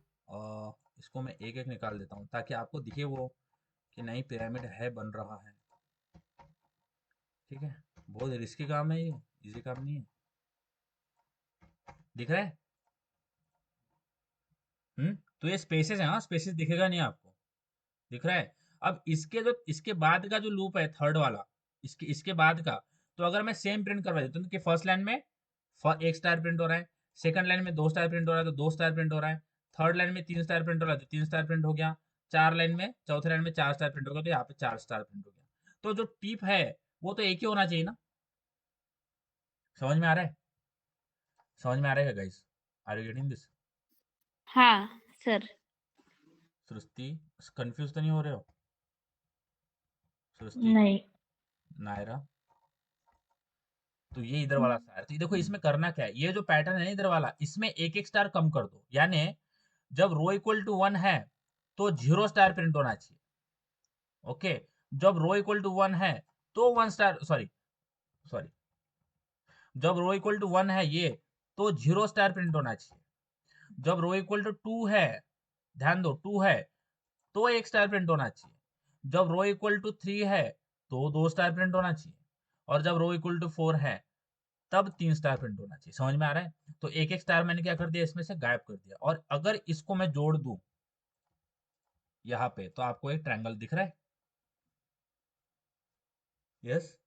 इसको मैं एक एक निकाल देता हूँ ताकि आपको दिखे वो कि नहीं पिरामिड है, बन रहा है, ठीक है। बहुत रिस्की काम है ये, इजी काम नहीं है। दिख रहा है? तो ये स्पेसेस है, हाँ स्पेसेस दिखेगा नहीं आपको, दिख रहा है? अब इसके जो इसके बाद का जो लूप है थर्ड वाला, इसके बाद का, तो अगर मैं सेम प्रिंट करवा देता हूँ कि फर्स्ट लाइन में 1 स्टार प्रिंट हो रहा है, सेकंड लाइन में 2 स्टार प्रिंट हो रहा है तो 2 स्टार प्रिंट हो रहा है, थर्ड लाइन में 3 स्टार प्रिंट हो रहा है तो 3 स्टार प्रिंट हो गया, चौथे लाइन में 4 स्टार प्रिंट हो गया तो यहाँ पे 4 स्टार प्रिंट हो गया। तो जो टिप है वो तो एक ही होना चाहिए ना। समझ में आ रहा है? समझ में आ रहा है guys? Are you getting this? हाँ सर। सृष्टि, कंफ्यूज तो नहीं हो रहे हो? सृष्टि, नहीं। नायरा, तो ये इधर वाला स्टार, तो ये देखो इसमें करना क्या है, ये जो पैटर्न है ना इधर वाला, इसमें एक एक स्टार कम कर दो, यानी जब रो इक्वल टू 1 है तो 0 स्टार प्रिंट होना चाहिए। ओके, जब रो इक्वल टू 1 है तो 1 स्टार, सॉरी सॉरी, जब रो इक्वल टू 1 है ये, तो 0 स्टार प्रिंट होना चाहिए। जब रो इक्वल टू 2 है, ध्यान दो 2 है, तो 1 स्टार प्रिंट होना चाहिए। जब रो इक्वल टू 3 है तो 2 स्टार प्रिंट होना चाहिए, और जब रो इक्वल टू 4 है तब 3 स्टार प्रिंट होना चाहिए। समझ में आ रहा है? तो एक एक स्टार मैंने क्या कर दिया, इसमें से गायब कर दिया, और अगर इसको मैं जोड़ दूं यहाँ पे तो आपको एक ट्रायंगल दिख रहा है। यस,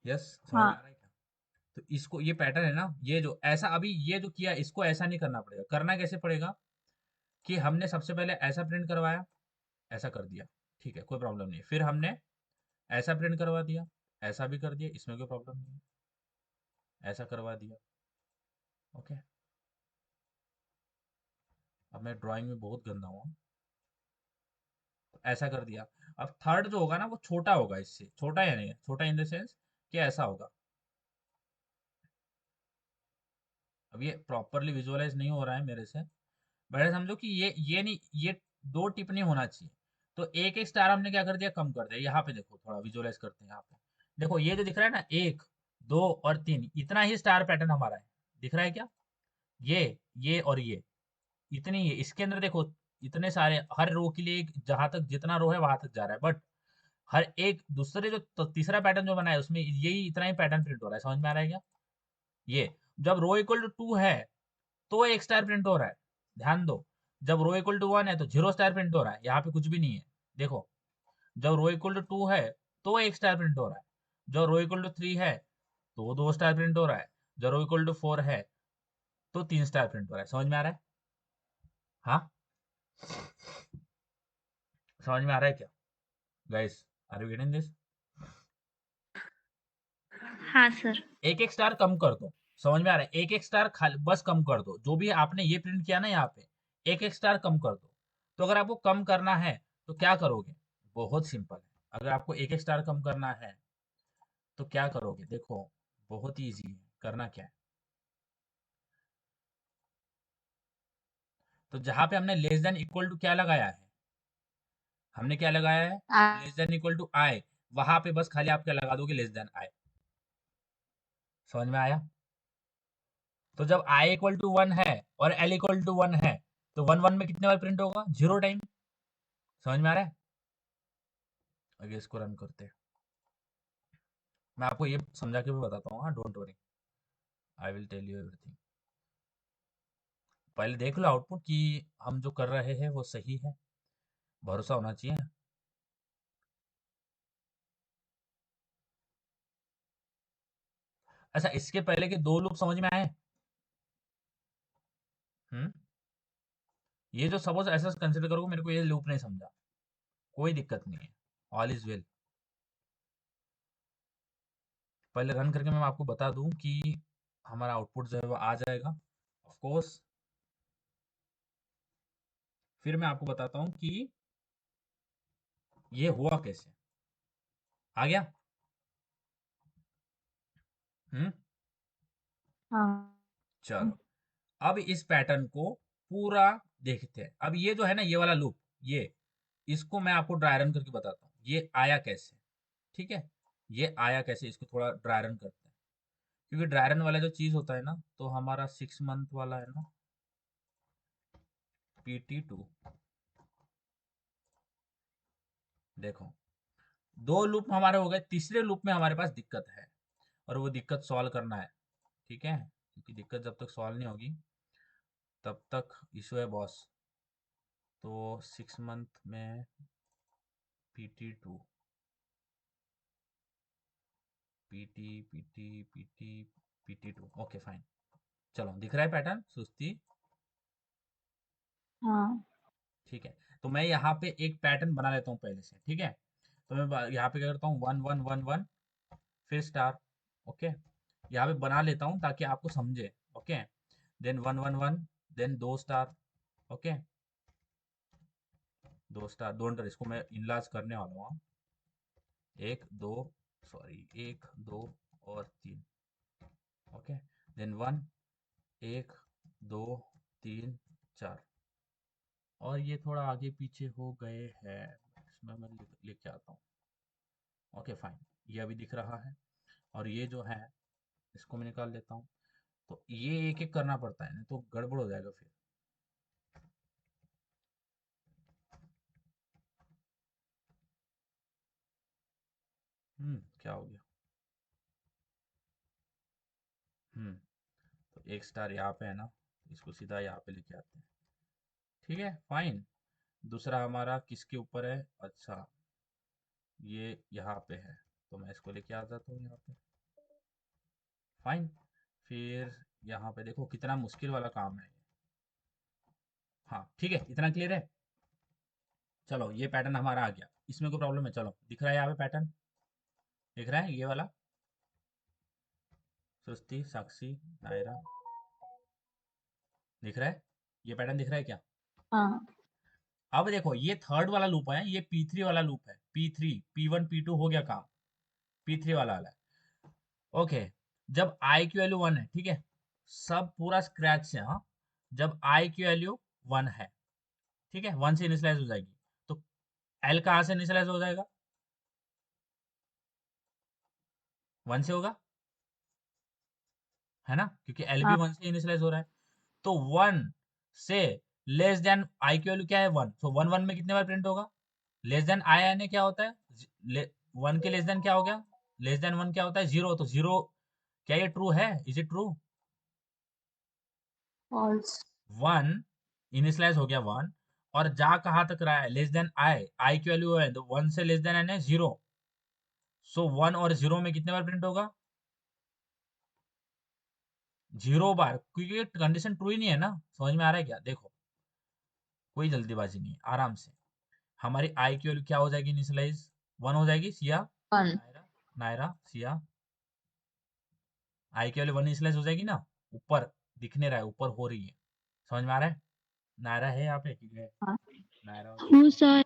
यस, समझ में आ हाँ। रहा है क्या? तो इसको, ये पैटर्न है ना, ये जो ऐसा अभी ये जो किया, इसको ऐसा नहीं करना पड़ेगा। करना कैसे पड़ेगा कि हमने सबसे पहले ऐसा प्रिंट करवाया, ऐसा कर दिया, ठीक है, कोई प्रॉब्लम नहीं। फिर हमने ऐसा प्रिंट करवा दिया, ऐसा भी कर दिया, इसमें कोई प्रॉब्लम नहीं है, ऐसा करवा दिया। ओके, अब मैं ड्राइंग में बहुत गंदा हूँ, तो ऐसा कर दिया। अब थर्ड जो होगा ना वो छोटा होगा, इससे छोटा, या नहीं छोटा इन द सेंस कि ऐसा होगा। अब ये प्रॉपरली विजुअलाइज नहीं हो रहा है मेरे से, बट समझो कि ये नहीं, ये 2 टिप्पणी होना चाहिए। तो एक एक स्टार हमने क्या कर दिया, कम कर दिया। यहाँ पे देखो, थोड़ा विजुअलाइज करते हैं यहाँ पे, देखो ये जो दिख रहा है ना 1 2 और 3, इतना ही स्टार पैटर्न हमारा है, दिख रहा है क्या? ये और ये, इतनी ही है। इसके अंदर देखो इतने सारे, हर रो के लिए जहां तक जितना रो है वहां तक जा रहा है, बट हर एक दूसरे जो तीसरा पैटर्न जो बना है उसमें यही इतना ही पैटर्न प्रिंट हो रहा है। समझ में आ रहा है क्या? ये जब रो इक्वल टू 2 है तो 1 स्टार प्रिंट हो रहा है, ध्यान दो, जब रो इक्वल टू 1 है तो 0 स्टार प्रिंट हो रहा है, यहाँ पे कुछ भी नहीं है। देखो, जब रो इक्वल टू 2 है तो 1 स्टार प्रिंट हो रहा है, जब रो इक्वल टू 3 है तो 2 स्टार प्रिंट हो रहा है, जब रो इक्वल टू 4 है तो 3 स्टार प्रिंट हो रहा है। समझ में आ रहा है? हाँ, समझ में आ रहा है क्या guys? Are you getting this? हाँ सर। एक एक स्टार कम कर दो। समझ में आ रहा है? एक एक स्टार खाली बस कम कर दो। जो भी आपने ये प्रिंट किया ना यहाँ पे, एक एक स्टार कम कर दो। तो अगर आपको कम करना है तो क्या करोगे? बहुत सिंपल है। अगर आपको एक एक स्टार कम करना है तो क्या करोगे? देखो, बहुत इजी है। करना क्या है, तो जहां पे हमने लेस देन इक्वल टू क्या लगाया है, हमने क्या लगाया है? Less than equal to i. वहां पे बस खाली आप क्या लगा दोगे? Less than i. समझ में आया? तो जब i इक्वल टू 1 है और l इक्वल टू 1 है तो 1 1 में कितने बार प्रिंट होगा? 0 टाइम। समझ में आ रहा है? आगे इसको रन करते हैं। मैं आपको ये समझा के भी बताता हूँ, हाँ, don't worry, I will tell you everything. पहले देख लो आउटपुट कि हम जो कर रहे हैं वो सही है, भरोसा होना चाहिए। अच्छा, इसके पहले के 2 लूप समझ में आए? हम्म, ये जो सपोज ऐसा कंसिडर करो, मेरे को ये लूप नहीं समझा, कोई दिक्कत नहीं है, ऑल इज वेल। पहले रन करके मैं आपको बता दूं कि हमारा आउटपुट जो है वो आ जाएगा ऑफ कोर्स। फिर मैं आपको बताता हूँ कि ये हुआ कैसे। आ गया? हम्म, हाँ चलो, अब इस पैटर्न को पूरा देखते हैं। अब ये जो है ना, ये वाला लूप, ये इसको मैं आपको ड्राई रन करके बताता हूँ ये आया कैसे। ठीक है, ये आया कैसे, इसको थोड़ा ड्राई रन करते हैं। क्योंकि ड्राई रन वाला जो चीज होता है ना, तो हमारा 6 मंथ वाला है ना, PT2। देखो, 2 लूप हमारे हो गए, तीसरे लूप में हमारे पास दिक्कत है और वो दिक्कत सॉल्व करना है। ठीक है, क्योंकि दिक्कत जब तक सॉल्व नहीं होगी तब तक इशू है बॉस। तो 6 मंथ में PT2, PT2, ओके फाइन। चलो, दिख रहा है पैटर्न सुस्ती? हाँ ठीक है, तो मैं यहाँ पे एक पैटर्न बना लेता हूँ पहले से। ठीक है, तो मैं यहाँ पे क्या करता हूँ, 1 1 1 1 फिर स्टार। ओके, यहाँ पे बना लेता हूँ ताकि आपको समझे। Okay, then 1 1 1, then 2 star. Okay, 2 star, 2 under, इसको मैं इनलार्ज करने वाला हूँ। 1 2, सॉरी, 1 2 और 3। ओके, देन 1 1 2 3 4, और ये थोड़ा आगे पीछे हो गए हैं, इसमें मैं लेके आता हूँ। ओके फाइन, ये अभी दिख रहा है, और ये जो है इसको मैं निकाल लेता हूँ। तो ये एक एक करना पड़ता है, नहीं तो गड़बड़ हो जाएगा फिर। क्या हो गया? तो एक स्टार यहाँ पे है ना, इसको सीधा यहाँ पे लेके आते हैं। ठीक है फाइन। दूसरा हमारा किसके ऊपर है? अच्छा, ये यहाँ पे है, तो मैं इसको लेके आ जाता हूँ यहाँ पे। फाइन, फिर यहाँ पे देखो कितना मुश्किल वाला काम है ये। हाँ ठीक है, इतना क्लियर है। चलो, ये पैटर्न हमारा आ गया, इसमें कोई प्रॉब्लम है? चलो, दिख रहा है यहाँ पे पैटर्न, दिख रहा है ये वाला, सुस्ती, साक्षी, नायरा, दिख रहा है? ये पैटर्न दिख रहा है क्या? हाँ अब देखो, ये थर्ड वाला लूप है, ये P3 वाला लूप है। P3, P1 P2 हो गया काम, P3 वाला है। ओके, जब i की वैल्यू 1 है, ठीक है, सब पूरा स्क्रैच से, हाँ, जब i की वैल्यू 1 है, ठीक है, 1 से इनिशियलाइज हो जाएगी, तो l कहाँ से इनिशियलाइज हो जाएगा? 1 से होगा, है ना, क्योंकि l भी हाँ 1 से इनिशियलाइज हो रहा है। तो 1 से लेस देन i की वैल्यू क्या है? 1। तो 1 1 में कितने बार प्रिंट होगा? लेस देन i आने क्या होता है? 1 के लेस देन क्या हो गया? लेस देन 1 क्या होता है? 0। तो 0, क्या ये ट्रू है? Is it true? False 1 initialize हो गया 1 और जा कहाँ तक रहा है, लेस देन आई, आई की वैल्यू है तो 1 से लेस देन एन है 0, सो 1 और 0 में कितने बार प्रिंट होगा, 0 बार, क्योंकि कंडीशन ट्रू ही नहीं है ना। समझ में आ रहा है क्या, देखो कोई जल्दीबाजी नहीं है, आराम से। हमारी आई की वैल्यू क्या हो जाएगी इनिशियलाइज, 1 हो जाएगी, सिया 1 नायरा, नायरा सिया, आई की वैल्यू 1 इनिशियलाइज हो जाएगी ना, ऊपर दिखने रहा है, ऊपर हो रही है। समझ में आ रहा है, नायरा है यहाँ पे कि है, हाँ नायरा और हूँ सिया। सर।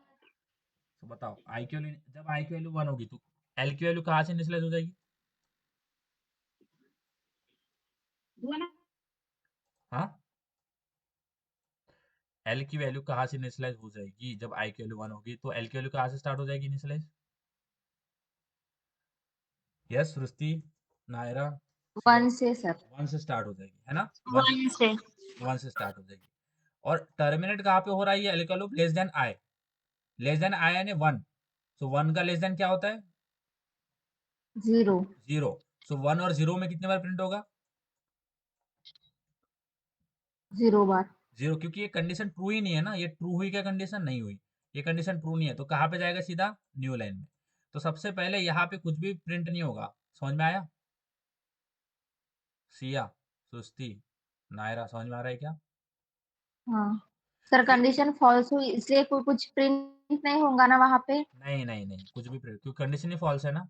तो बताओ आई की वैल्यू, जब आई की वैल्यू 1 होगी तो एल की वैल्यू कहाँ से इनिशियलाइज हो जाएगी, हाँ एल की वैल्यू कहाँ से इनिशियलाइज हो जाएगी, जब आई की वैल्यू 1 होगी तो एल की वैल्यू कहाँ से स्टार्ट हो जाएगी इनिशियलाइज, यस सृष्टि, नायरा, सिया, 1 से सर। 1 से स्टार्ट हो जाएगी है ना, 1 से 1 स्टार्ट, से। 1 से स्टार्ट हो जाएगी। और टर्मिनेट कहाँ पे हो रहा है, ये एल का loop less than i, less than i यानी 1, सो 1 का लेस देन क्या होता है 0 0, सो 1 और 0 में कितने बार प्रिंट होगा 0 बार। 0, क्योंकि ये कंडीशन ट्रू ही नहीं है ना, ये ट्रू हुई क्या कंडीशन, नहीं हुई, ये कंडीशन ट्रू नहीं है, तो कहाँ पे जाएगा सीधा न्यू लाइन में। तो सबसे पहले यहाँ पे कुछ भी प्रिंट नहीं होगा। समझ में आया, सिया, सुस्ती, नायरा, समझ में आ रहा है क्या, हाँ सर, फिर कंडीशन फॉल्स हुई इसलिए कोई कुछ प्रिंट नहीं होगा ना वहां पे। नहीं नहीं नहीं कुछ भी प्रिंट, क्योंकि कंडीशन ही फॉल्स है ना।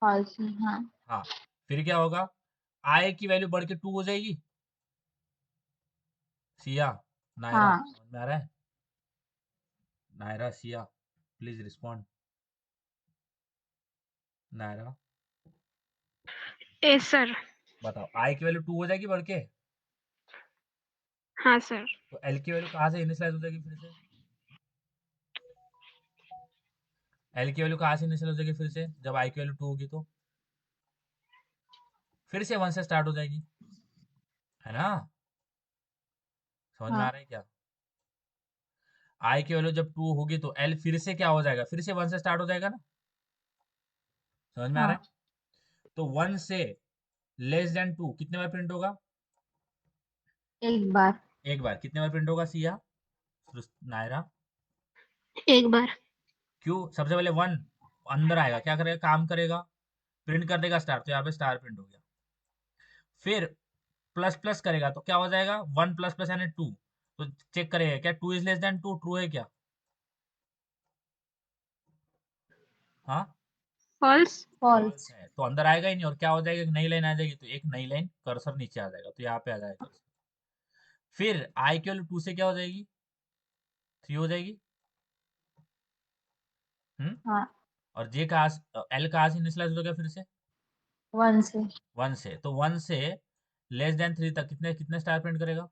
फॉल्स, हाँ। हाँ, फिर क्या होगा, आई की वैल्यू बढ़ के 2 हो जाएगी, सिया, नायरा, हाँ समझ में आ रहा है, Naira Siya, please respond, Naira yes sir. बताओ आई की वैल्यू 2 हो जाएगी बढ़ के, हाँ सर। तो एल की वैल्यू कहाँ से इनिशियलाइज हो जाएगी फिर से, एल की वैल्यू कहाँ से इनिशियल हो जाएगी फिर से, जब आई की वैल्यू 2 होगी तो फिर से 1 से स्टार्ट हो जाएगी, है ना। समझ में आ हाँ रहा है क्या, आई की वैल्यू जब 2 होगी तो एल फिर से क्या हो जाएगा, फिर से 1 से स्टार्ट हो जाएगा ना। समझ में आ रहा है, हाँ। तो 1 से लेस देन 2 कितने बार प्रिंट होगा, एक बार। एक बार, कितने बार प्रिंट होगा सिया, नायरा, एक बार। क्यों, सबसे पहले 1 अंदर आएगा, क्या करेगा, काम करेगा, प्रिंट कर देगा स्टार, तो यहाँ पे स्टार प्रिंट हो गया। फिर प्लस प्लस करेगा तो क्या हो जाएगा, 1 प्लस प्लस यानी 2, तो चेक करेगा क्या 2 इज लेस देन 2, ट्रू है क्या, हाँ फॉल्स। False false. है, तो अंदर आएगा ही नहीं, और क्या हो जाएगा, एक नई लाइन आ जाएगी, तो एक नई लाइन कर्सर नीचे आ जाएगा, तो यहाँ पे आ जाएगा कर्सर। फिर आई की वैल्यू 2 से क्या हो जाएगी, 3 हो जाएगी, हम्म, हाँ और जे कहाँ, एल कहाँ से इनिशियलाइज हो गया फिर से 1 से। 1 से, तो 1 से लेस देन 3 तक कितने कितने स्टार प्रिंट करेगा,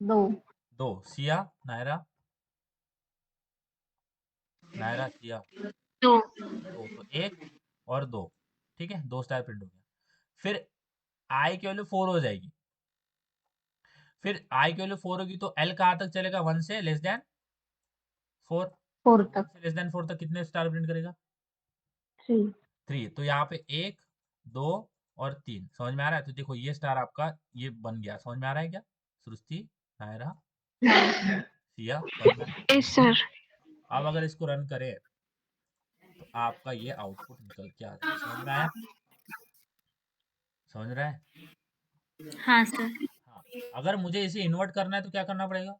2। 2, सिया, नायरा, नायरा सिया, तो 2, तो 1 और 2, ठीक है 2 स्टार प्रिंट हो गया। फिर आई की वैल्यू 4 हो जाएगी, फिर आई की वैल्यू 4 होगी तो एल कहाँ तक चलेगा, 1 से लेस देन 4, 4 तो 1 तक। से लेस देन 4 तक कितने स्टार प्रिंट करेगा 3। 3, तो यहाँ पे 1 2 और 3, समझ में आ रहा है, तो देखो ये स्टार आपका ये बन गया, समझ में आ रहा है क्या, सृष्टि, नायरा, हाँ सिया, समझ में आया। Yes sir. अब अगर इसको रन करें तो आपका ये आउटपुट निकल के आ जाएगा, समझ में आया, समझ रहा है। हाँ सर। हाँ, अगर मुझे इसे इन्वर्ट करना है तो क्या करना पड़ेगा,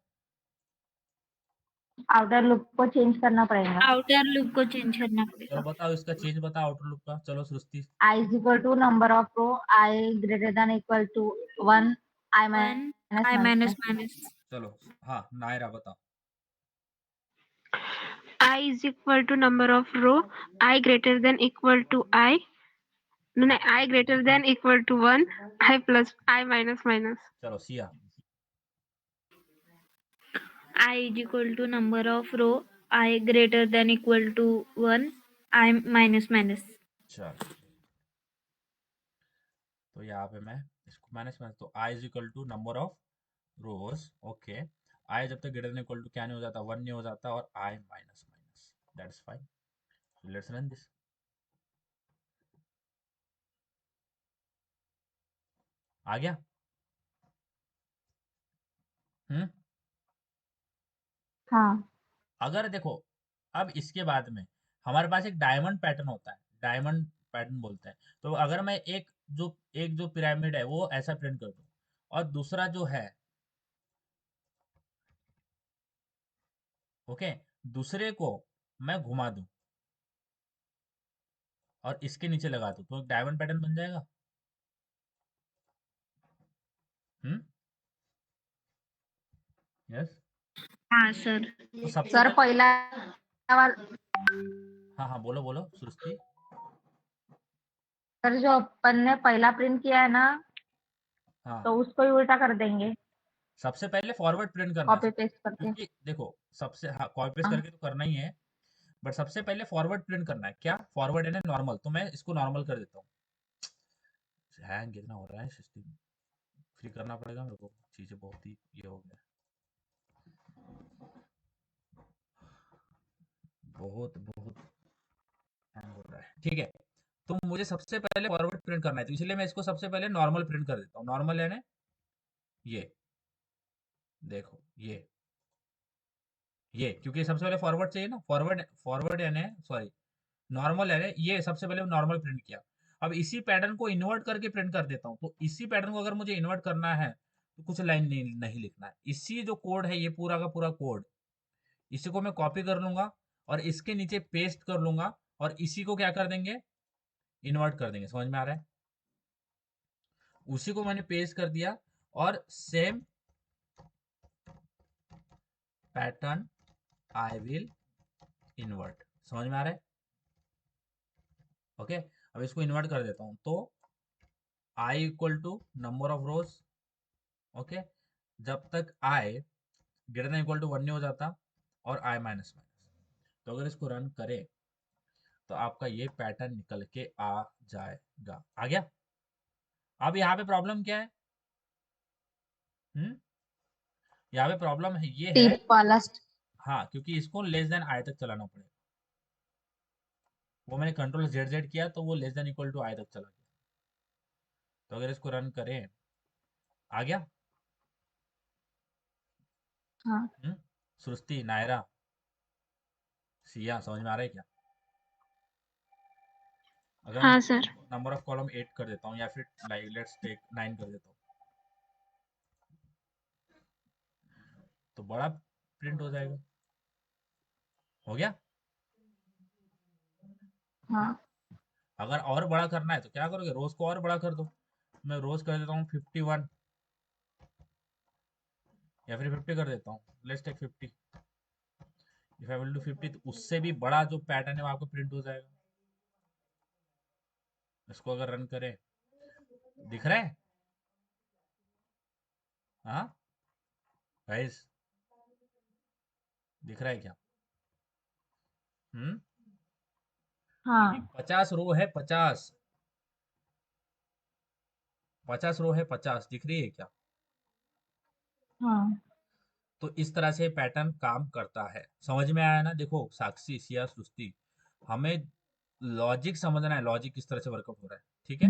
आउटर लूप को चेंज करना पड़ेगा। आउटर लूप को चेंज करना चलो पड़ेगा। बताओ इसका चेंज, बताओ आउटर लूप का, चलो सृष्टि, I is equal to number of row I greater than equal to 1 I 1 minus I minus। Minus minus. चलो, हाँ नायरा बताओ, I is equal to number of row I greater than equal to I. No, I greater than equal to 1 I plus I minus minus. चलो Siya, I is equal to number of row I greater than equal to 1 I minus minus. चलो तो यहाँ पे मैं इसको minus minus, तो I is equal to number of rows, okay, I जब तक ग्रेटर देन इक्वल टू क्या नहीं हो जाता, 1 नहीं हो जाता, और I minus minus, that's fine, let's run this, आ गया, हम्म, हाँ अगर देखो, अब इसके बाद में हमारे पास एक डायमंड पैटर्न होता है, डायमंड पैटर्न बोलते हैं। तो अगर मैं एक जो पिरामिड है वो ऐसा प्रिंट कर दूं, और दूसरा जो है, ओके, दूसरे को मैं घुमा दूं और इसके नीचे लगा दूं, तो एक डायमंड पैटर्न बन जाएगा। हम्म। यस। हाँ सर। तो सबसे सर पहले, पहिला वाला हाँ हाँ, बोलो बोलो सृष्टि। सर जो अपन ने पहला प्रिंट किया है ना, हाँ, तो उसको ही उल्टा कर देंगे सबसे पहले फॉरवर्ड प्रिंट करना है कॉपी पेस्ट करके। क्योंकि देखो, सबसे, हाँ, कॉपी पेस्ट हाँ करके तो करना ही है, बट सबसे पहले फॉरवर्ड प्रिंट करना है। क्या फॉरवर्ड है ना, नॉर्मल, तो मैं इसको नॉर्मल कर देता हूँ। हैंग कितना हो रहा है सिस्टम, फ्री करना पड़ेगा मेरे को, चीजें बहुत ही ये हो गया, बहुत बहुत हैंग हो रहा है। ठीक है, तो मुझे सबसे पहले फॉरवर्ड प्रिंट करना है, तो इसलिए मैं इसको सबसे पहले नॉर्मल प्रिंट कर देता हूँ। नॉर्मल यानी ये, देखो ये क्योंकि सबसे पहले फॉरवर्ड चाहिए ना, फॉरवर्ड फॉरवर्ड यानी, सॉरी, नॉर्मल है, ये सबसे पहले नॉर्मल प्रिंट किया। अब इसी पैटर्न को इन्वर्ट करके प्रिंट कर देता हूँ। तो इसी पैटर्न को अगर मुझे इन्वर्ट करना है तो कुछ लाइन नहीं लिखना है, इसी जो कोड है ये पूरा का पूरा कोड, इसी को मैं कॉपी कर लूंगा और इसके नीचे पेस्ट कर लूंगा, और इसी को क्या कर देंगे, इन्वर्ट कर देंगे। समझ में आ रहा है? उसी को मैंने पेस्ट कर दिया, और same pattern I will invert. समझ में आ रहा है? ओके, अब इसको इन्वर्ट कर देता हूं, तो I equal to number of rows, okay, जब तक I greater than equal to 1 नहीं हो जाता, और आई माइनस माइनस। तो अगर इसको रन करें तो आपका ये पैटर्न निकल के आ जाएगा। आ गया? अब यहाँ पे प्रॉब्लम क्या है? हम्म, यहाँ पे प्रॉब्लम है, ये है, टिप वाला हाँ, क्योंकि इसको लेस देन आई तक चलाना पड़ेगा। वो मैंने कंट्रोल जेड जेड किया तो वो लेस देन इक्वल टू आई तक चला गया। तो अगर इसको रन करें, आ गया? हाँ हम्म, सृष्टि, नायरा, सिया, समझ में आ रहा है क्या? अगर हाँ मैं सर। नंबर ऑफ कॉलम 8 कर देता हूँ, या फिर लाइक लेट्स टेक 9 कर देता हूँ, तो बड़ा प्रिंट हो जाएगा। हो गया? हाँ अगर और बड़ा करना है तो क्या करोगे, रोज को और बड़ा कर दो। मैं रोज कर देता हूँ 51, या फिर 50 कर देता हूँ, let's take 50। If I will do 50, तो उससे भी बड़ा जो पैटर्न है वो आपको प्रिंट हो जाएगा। इसको अगर रन करें, दिख रहा है? हाँ गाइस, दिख रहा है क्या? हम्म, क्योंकि हाँ 50 रो है, 50 रो है, 50 दिख रही है क्या? हाँ तो इस तरह से पैटर्न काम करता है। समझ में आया ना? देखो साक्षी, सिया, सृष्टि, हमें लॉजिक समझना है, लॉजिक किस तरह से वर्कआउट हो रहा है। ठीक है?